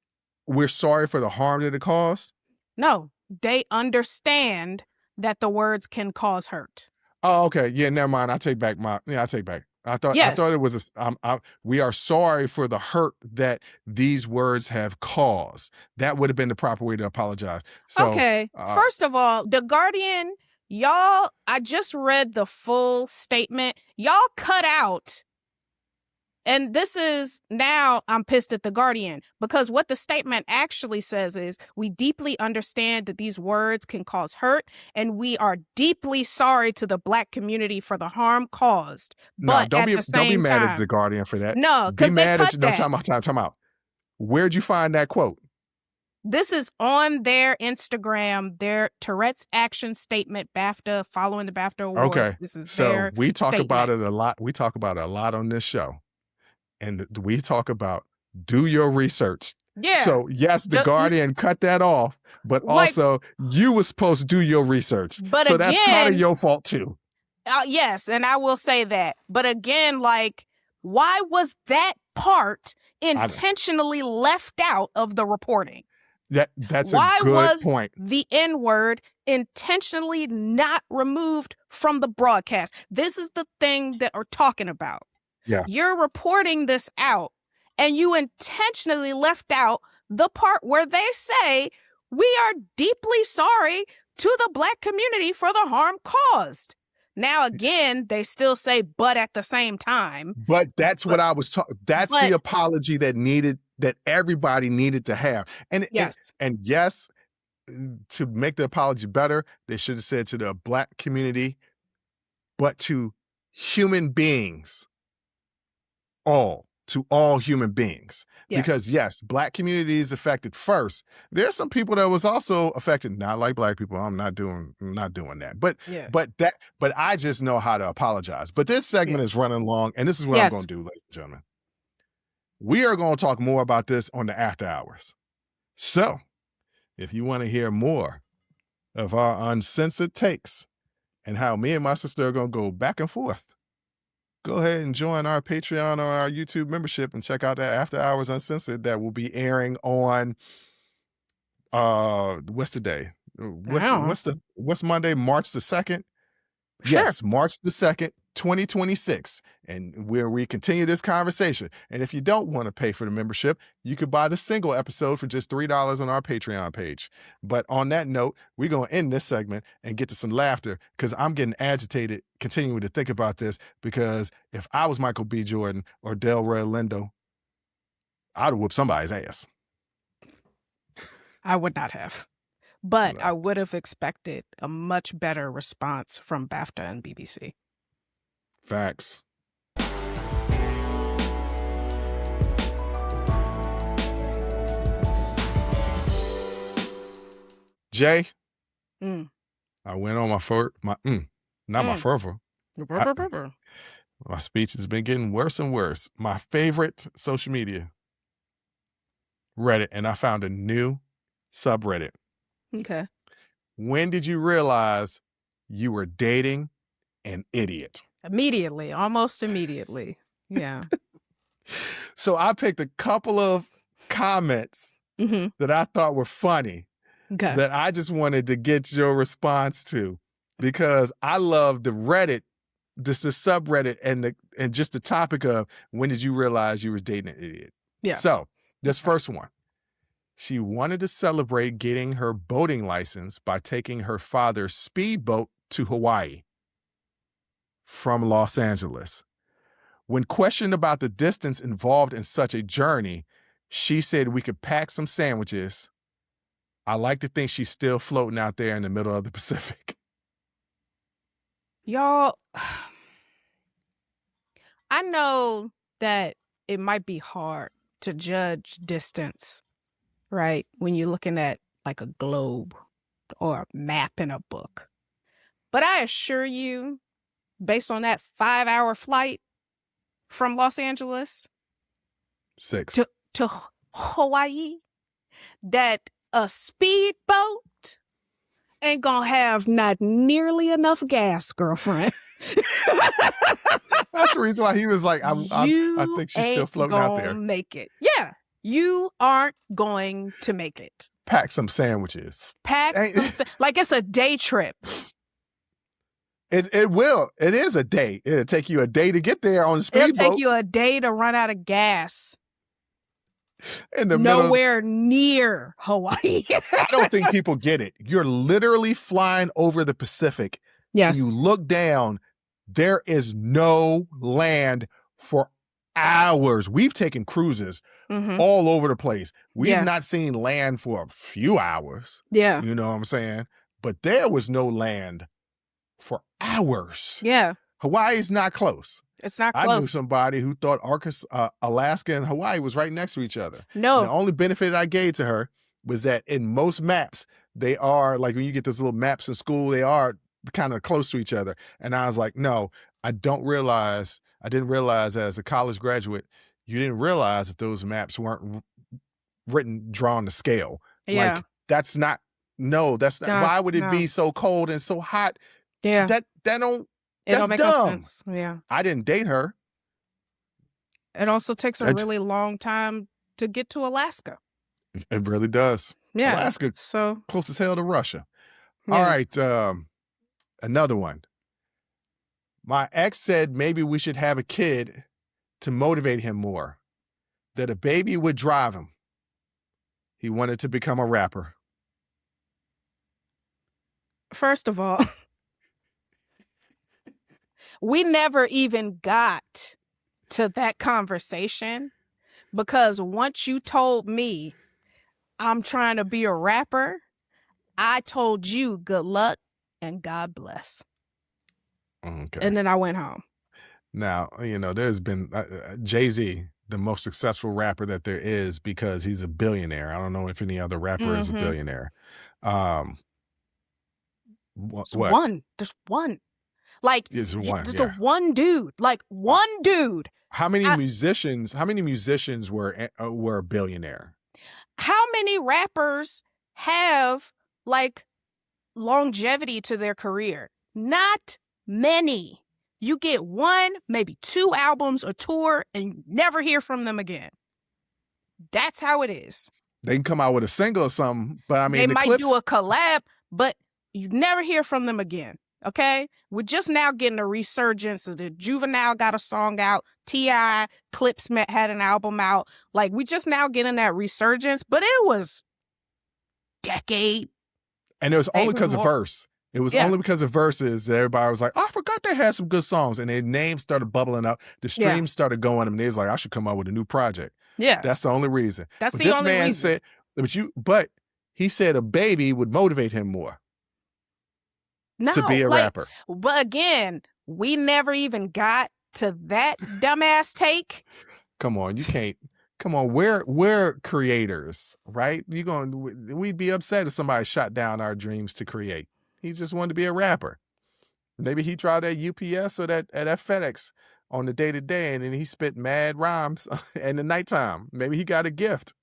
we're sorry for the harm that it caused? No. They understand that the words can cause hurt. Oh, okay. Yeah, never mind. I take back. I thought it was we are sorry for the hurt that these words have caused. That would have been the proper way to apologize. So, okay. First of all, The Guardian, y'all, I just read the full statement. Y'all cut out And this is, now I'm pissed at The Guardian, because what the statement actually says is, we deeply understand that these words can cause hurt, and we are deeply sorry to the Black community for the harm caused. But don't be mad time, at The Guardian for that. No, because they cut that. No, time out. Where'd you find that quote? This is on their Instagram, their Tourette's action statement, BAFTA, following the BAFTA awards. Okay. This is so we talk statement. about it a lot. We talk about it a lot on this show. And we talk about do your research. Yeah. So yes, the Guardian cut that off, but also you were supposed to do your research. But so again, that's kind of your fault too. Yes, and I will say that. But again, like, why was that part intentionally left out of the reporting? That's a good point. The N-word intentionally not removed from the broadcast? This is the thing that we're talking about. Yeah. You're reporting this out, and you intentionally left out the part where they say, we are deeply sorry to the Black community for the harm caused. Now, again, they still say, but at the same time. But that's what I was talking. That's the apology that everybody needed to have. And yes, to make the apology better, they should have said to the Black community, but to human beings, to all human beings. Yes. Because yes, Black community is affected first. There's some people that was also affected, not like Black people. I'm not doing that. But I just know how to apologize. But this segment is running long, and this is what I'm going to do, ladies and gentlemen. We are going to talk more about this on the after hours. So, if you want to hear more of our uncensored takes and how me and my sister are going to go back and forth, go ahead and join our Patreon or our YouTube membership and check out that After Hours Uncensored that will be airing on, what's the day? What's Monday, March the 2nd? Sure. Yes, March the 2nd, 2026, and where we continue this conversation. And if you don't want to pay for the membership, you could buy the single episode for just $3 on our Patreon page. But on that note, we're going to end this segment and get to some laughter, because I'm getting agitated continuing to think about this, because if I was Michael B. Jordan or Delroy Lindo, I'd have whooped somebody's ass. I would not have. But no. I would have expected a much better response from BAFTA and BBC. Facts. Jay, I went on my fervor. My speech has been getting worse and worse. My favorite social media, Reddit, and I found a new subreddit. Okay. When did you realize you were dating an idiot? Immediately, almost immediately. Yeah. So I picked a couple of comments that I thought were funny that I just wanted to get your response to, because I love the Reddit, just the subreddit, and just the topic of when did you realize you were dating an idiot? Yeah. So this first one. She wanted to celebrate getting her boating license by taking her father's speedboat to Hawaii from Los Angeles. When questioned about the distance involved in such a journey, she said we could pack some sandwiches. I like to think she's still floating out there in the middle of the Pacific. Y'all, I know that it might be hard to judge distance, right? When you're looking at like a globe or a map in a book. But I assure you, based on that 5-hour flight from Los Angeles 6 to Hawaii, that a speedboat ain't gonna have not nearly enough gas, girlfriend. That's the reason why he was like, I think she's still floating out there. Make it. Yeah. You aren't going to make it. Pack some sandwiches. Like it's a day trip. It will. It is a day. It'll take you a day to get there on a speedboat. It'll take you a day to run out of gas. Nowhere near Hawaii. I don't think people get it. You're literally flying over the Pacific. Yes. You look down. There is no land for hours. We've taken cruises all over the place. We've not seen land for a few hours. Yeah. You know what I'm saying? But there was no land for hours. Yeah. Hawaii's not close. It's not close. I knew somebody who thought Alaska and Hawaii was right next to each other. No. And the only benefit I gave to her was that in most maps, they are, like when you get those little maps in school, they are kind of close to each other. And I was like, no, I didn't realize as a college graduate, you didn't realize that those maps weren't drawn to scale. Yeah. Like, that's not. Why would it be so cold and so hot? Yeah. That's don't make dumb. No sense. Yeah. I didn't date her. It also takes a really long time to get to Alaska. It really does. Yeah. Alaska, so close as hell to Russia. Yeah. All right. Another one. My ex said maybe we should have a kid to motivate him more, that a baby would drive him. He wanted to become a rapper. First of all, we never even got to that conversation because once you told me I'm trying to be a rapper, I told you good luck and God bless. Okay. And then I went home. Now, there's been Jay-Z, the most successful rapper that there is because he's a billionaire. I don't know if any other rapper is a billionaire. There's one. Like, it's one. Just the one dude. Like, one dude. How many musicians were a billionaire? How many rappers have, like, longevity to their career? Not many. You get one, maybe 2 albums, a tour, and you never hear from them again. That's how it is. They can come out with a single or something, but I mean, they might do a collab, but you never hear from them again. Okay? We're just now getting a resurgence of the Juvenile got a song out. T.I., Clips had an album out. Like, we just now getting that resurgence, but it was decade. And it was only because of verse. It was only because of verses that everybody was like, oh, I forgot they had some good songs. And their names started bubbling up. The streams started going, and they was like, I should come out with a new project. Yeah. That's the only reason. That's the only reason. Said, but he said a baby would motivate him more to be a rapper. But again, we never even got to that dumbass take. Come on, you can't. Come on, we're creators, right? We'd be upset if somebody shot down our dreams to create. He just wanted to be a rapper. Maybe he tried that UPS or that FedEx on the day-to-day, and then he spit mad rhymes in the nighttime. Maybe he got a gift.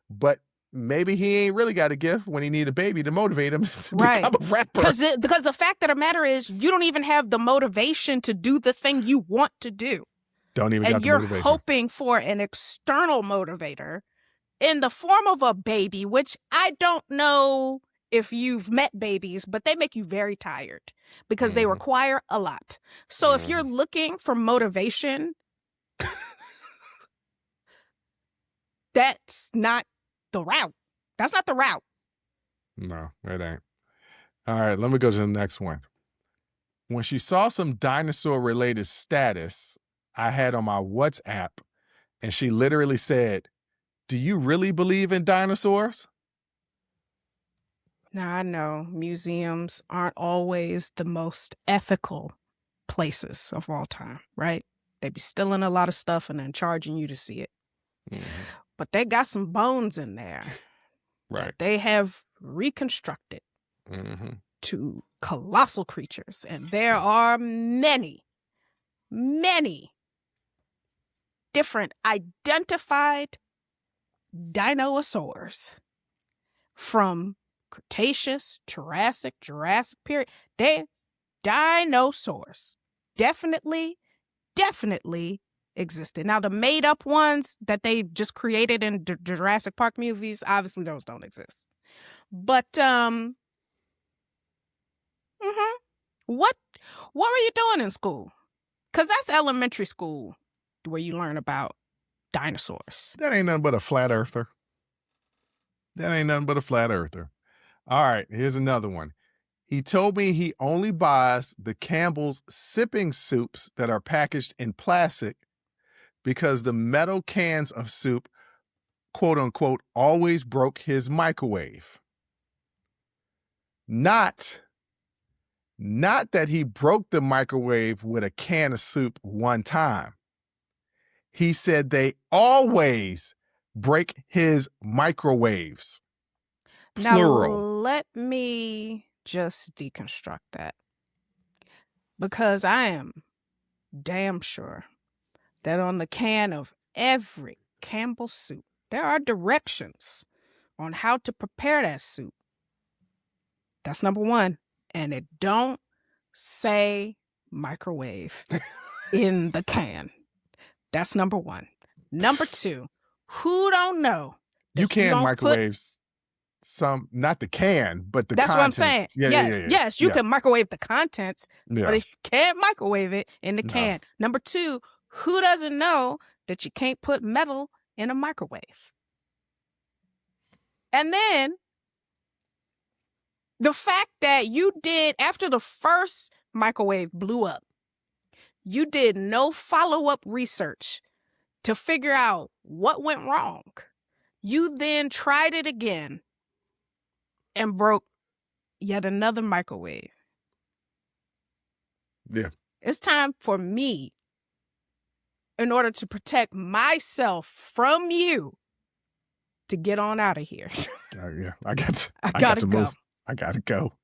But maybe he ain't really got a gift when he need a baby to motivate him to become a rapper. Because the fact of the matter is, you don't even have the motivation to do the thing you want to do. Don't even got the motivation. And you're hoping for an external motivator in the form of a baby, which I don't know if you've met babies, but they make you very tired because they require a lot. So if you're looking for motivation, that's not the route. That's not the route. No, it ain't. All right, let me go to the next one. When she saw some dinosaur-related status I had on my WhatsApp, and she literally said, "Do you really believe in dinosaurs?" Now, I know museums aren't always the most ethical places of all time, right? They be stealing a lot of stuff and then charging you to see it. But they got some bones in there. Right. That they have reconstructed to colossal creatures. And there are many, many different identified dinosaurs from Cretaceous, Jurassic period. They dinosaurs definitely existed. Now, the made up ones that they just created in Jurassic Park movies, obviously those don't exist. But what were you doing in school? Because that's elementary school where you learn about dinosaurs. That ain't nothing but a flat earther. All right, here's another one. He told me he only buys the Campbell's sipping soups that are packaged in plastic because the metal cans of soup, quote unquote, always broke his microwave. Not that he broke the microwave with a can of soup one time. He said they always break his microwaves. Plural. Now, let me just deconstruct that. Because I am damn sure that on the can of every Campbell soup, there are directions on how to prepare that soup. That's number one. And it don't say microwave in the can. That's number one. Number two, who don't know? You can microwaves some, not the can, but the That's contents. What I'm saying. Yeah, yes, you can microwave the contents, but you can't microwave it in the can. Number two, who doesn't know that you can't put metal in a microwave? And then the fact that you did, after the first microwave blew up, you did no follow-up research to figure out what went wrong. You then tried it again and broke yet another microwave. Yeah. It's time for me, in order to protect myself from you, to get on out of here. Yeah, I got to move. I got to go.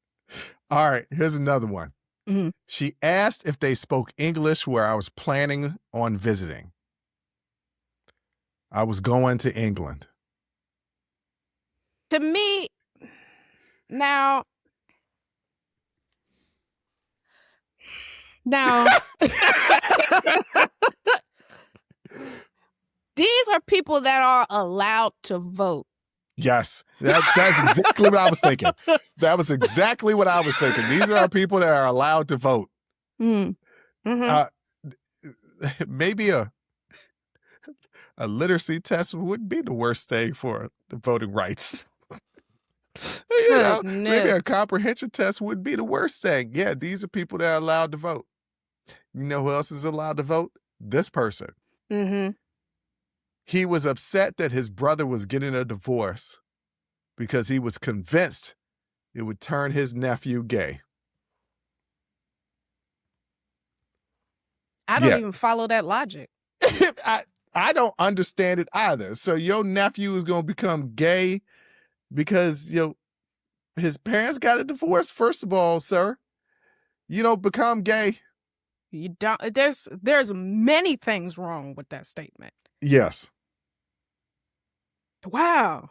All right, here's another one. Mm-hmm. She asked if they spoke English where I was planning on visiting. I was going to England. To me, now, these are people that are allowed to vote. Yes, that's exactly what I was thinking. That was exactly what I was thinking. These are people that are allowed to vote. Mm-hmm. Maybe a literacy test wouldn't be the worst thing for the voting rights. Maybe a comprehension test wouldn't be the worst thing. Yeah, these are people that are allowed to vote. You know who else is allowed to vote? This person. Mm-hmm. He was upset that his brother was getting a divorce because he was convinced it would turn his nephew gay. I don't even follow that logic. I don't understand it either. So your nephew is going to become gay because his parents got a divorce? First of all, sir, you don't become gay. You don't. There's many things wrong with that statement. Yes. Wow.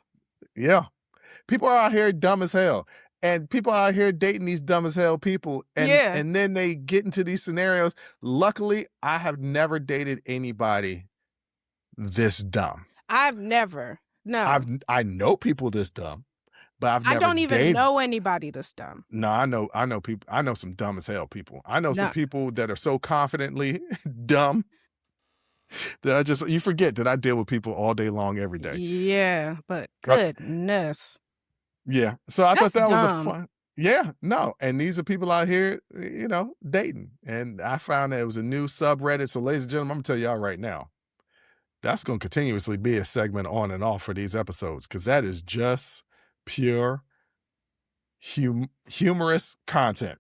Yeah. People are out here dumb as hell. And people are out here dating these dumb as hell people. And then they get into these scenarios. Luckily, I have never dated anybody this dumb. I've never. No. I know people this dumb, but I've never I don't even know anybody this dumb. No, I know people. I know some dumb as hell people. I know some people that are so confidently dumb that you forget that I deal with people all day long, every day. Yeah, but goodness. Yeah. So I thought that was a fun. Yeah, no. And these are people out here, dating. And I found that it was a new subreddit. So ladies and gentlemen, I'm going to tell y'all right now, that's going to continuously be a segment on and off for these episodes because that is just pure humorous content.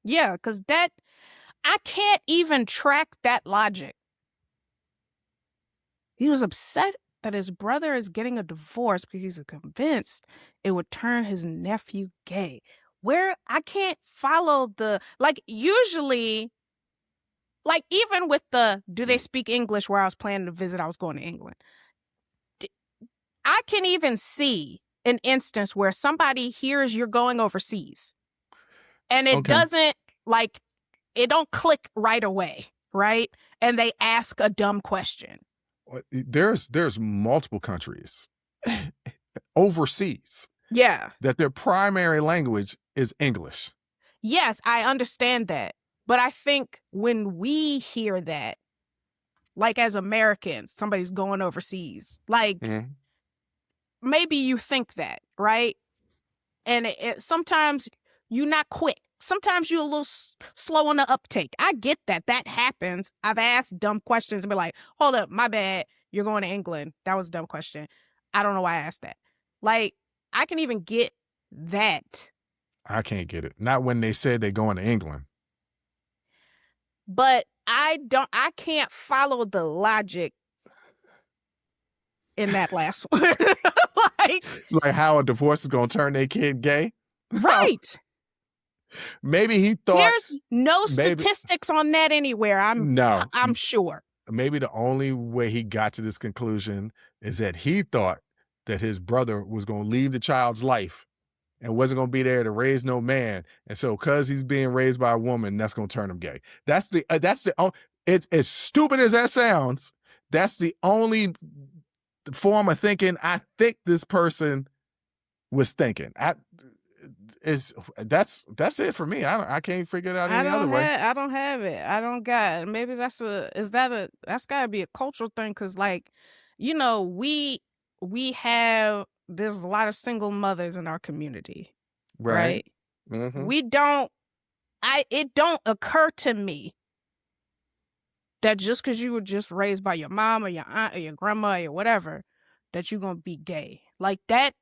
Yeah, because I can't even track that logic. He was upset that his brother is getting a divorce because he's convinced it would turn his nephew gay. Where I can't follow usually, even with do they speak English where I was planning to visit, I was going to England. I can even see an instance where somebody hears you're going overseas and it doesn't it don't click right away, right? And they ask a dumb question. There's multiple countries overseas. Yeah. That their primary language is English. Yes, I understand that. But I think when we hear that, as Americans, somebody's going overseas, maybe you think that, right? And sometimes you're not quick sometimes you're a little slow on the uptake. I get that. That happens. I've asked dumb questions and be like, hold up, my bad. You're going to England. That was a dumb question. I don't know why I asked that. Like, I can even get that. I can't get it. Not when they said they're going to England. But I can't follow the logic in that last one. like how a divorce is going to turn their kid gay? Right. Maybe he thought there's no statistics on that anywhere. I'm sure. Maybe the only way he got to this conclusion is that he thought that his brother was going to leave the child's life and wasn't going to be there to raise no man. And so because he's being raised by a woman, that's going to turn him gay. It's as stupid as that sounds. That's the only form of thinking I think this person was thinking. That's it for me. I can't figure it out any other way. I don't have it. I don't got it. Maybe that's gotta be a cultural thing. Cause like, you know, there's a lot of single mothers in our community. Right. Mm-hmm. It don't occur to me that just cause you were just raised by your mom or your aunt or your grandma or whatever, that you're going to be gay like that.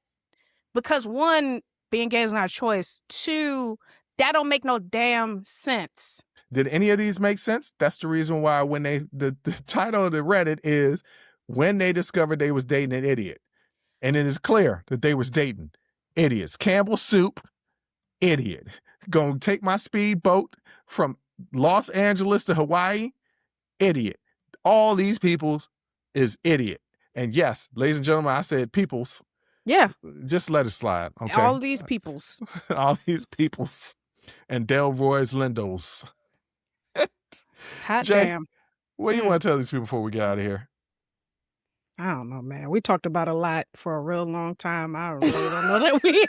Because one, being gay is not a choice. Two, that don't make no damn sense. Did any of these make sense? That's the reason why when the title of the Reddit is when they discovered they was dating an idiot. And it is clear that they was dating idiots. Campbell Soup, idiot. Gonna take my speedboat from Los Angeles to Hawaii, idiot. All these peoples is idiot. And yes, ladies and gentlemen, I said peoples. Yeah. Just let it slide. Okay. All these peoples. All these peoples. And Delroy Lindos. Hot Jay, damn. What do you want to tell these people before we get out of here? I don't know, man. We talked about a lot for a real long time. I really don't know that we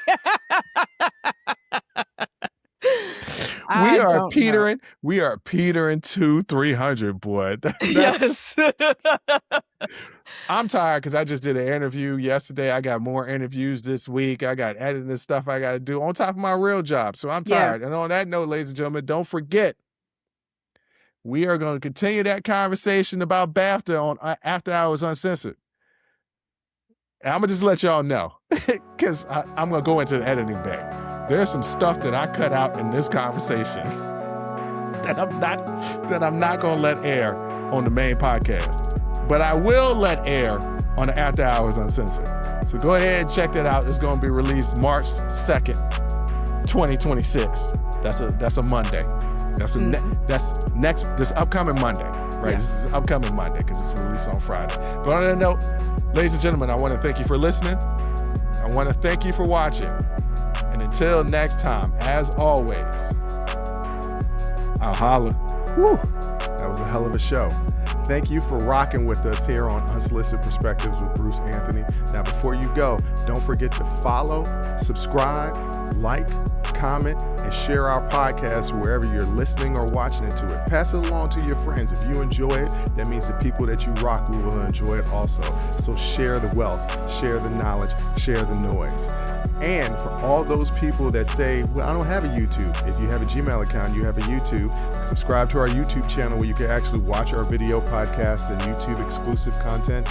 We are petering to 300, boy. Yes. I'm tired because I just did an interview yesterday. I got more interviews this week. I got editing stuff I got to do on top of my real job. So I'm tired. Yeah. And on that note, ladies and gentlemen, don't forget, we are going to continue that conversation about BAFTA on After Hours Uncensored. And I'm going to just let y'all know because I'm going to go into the editing bay. There's some stuff that I cut out in this conversation that I'm not going to let air on the main podcast. But I will let air on the After Hours Uncensored. So go ahead and check that out. It's going to be released March 2nd, 2026. That's a Monday. That's this upcoming Monday, right? Yeah. This is upcoming Monday because it's released on Friday. But on that note, ladies and gentlemen, I want to thank you for listening. I want to thank you for watching. And until next time, as always, I'll holla. Woo! That was a hell of a show. Thank you for rocking with us here on Unsolicited Perspectives with Bruce Anthony. Now, before you go, don't forget to follow, subscribe, like, comment, and share our podcast wherever you're listening or watching into it. Pass it along to your friends. If you enjoy it, that means the people that you rock will enjoy it also. So share the wealth, share the knowledge, share the noise. And for all those people that say, well, I don't have a YouTube. If you have a Gmail account, you have a YouTube. Subscribe to our YouTube channel where you can actually watch our video podcast and YouTube exclusive content.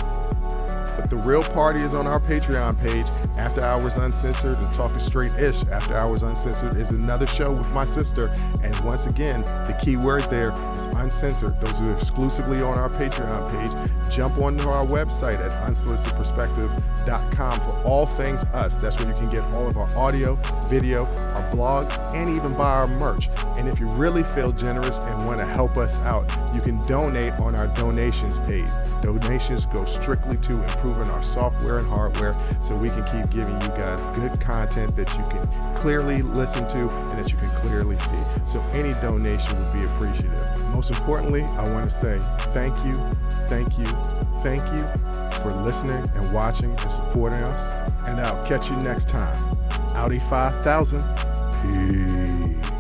But the real party is on our Patreon page, After Hours Uncensored and Talking Straight-ish. After Hours Uncensored is another show with my sister. And once again, the key word there is uncensored. Those are exclusively on our Patreon page. Jump onto our website at unsolicitedperspective.com for all things us. That's where you can get all of our audio, video, our blogs, and even buy our merch. And if you really feel generous and want to help us out, you can donate on our donations page. Donations go strictly to improving our software and hardware so we can keep giving you guys good content that you can clearly listen to and that you can clearly see. So any donation would be appreciative. Most importantly, I want to say thank you for listening and watching and supporting us. And I'll catch you next time. Audi 5000. Peace.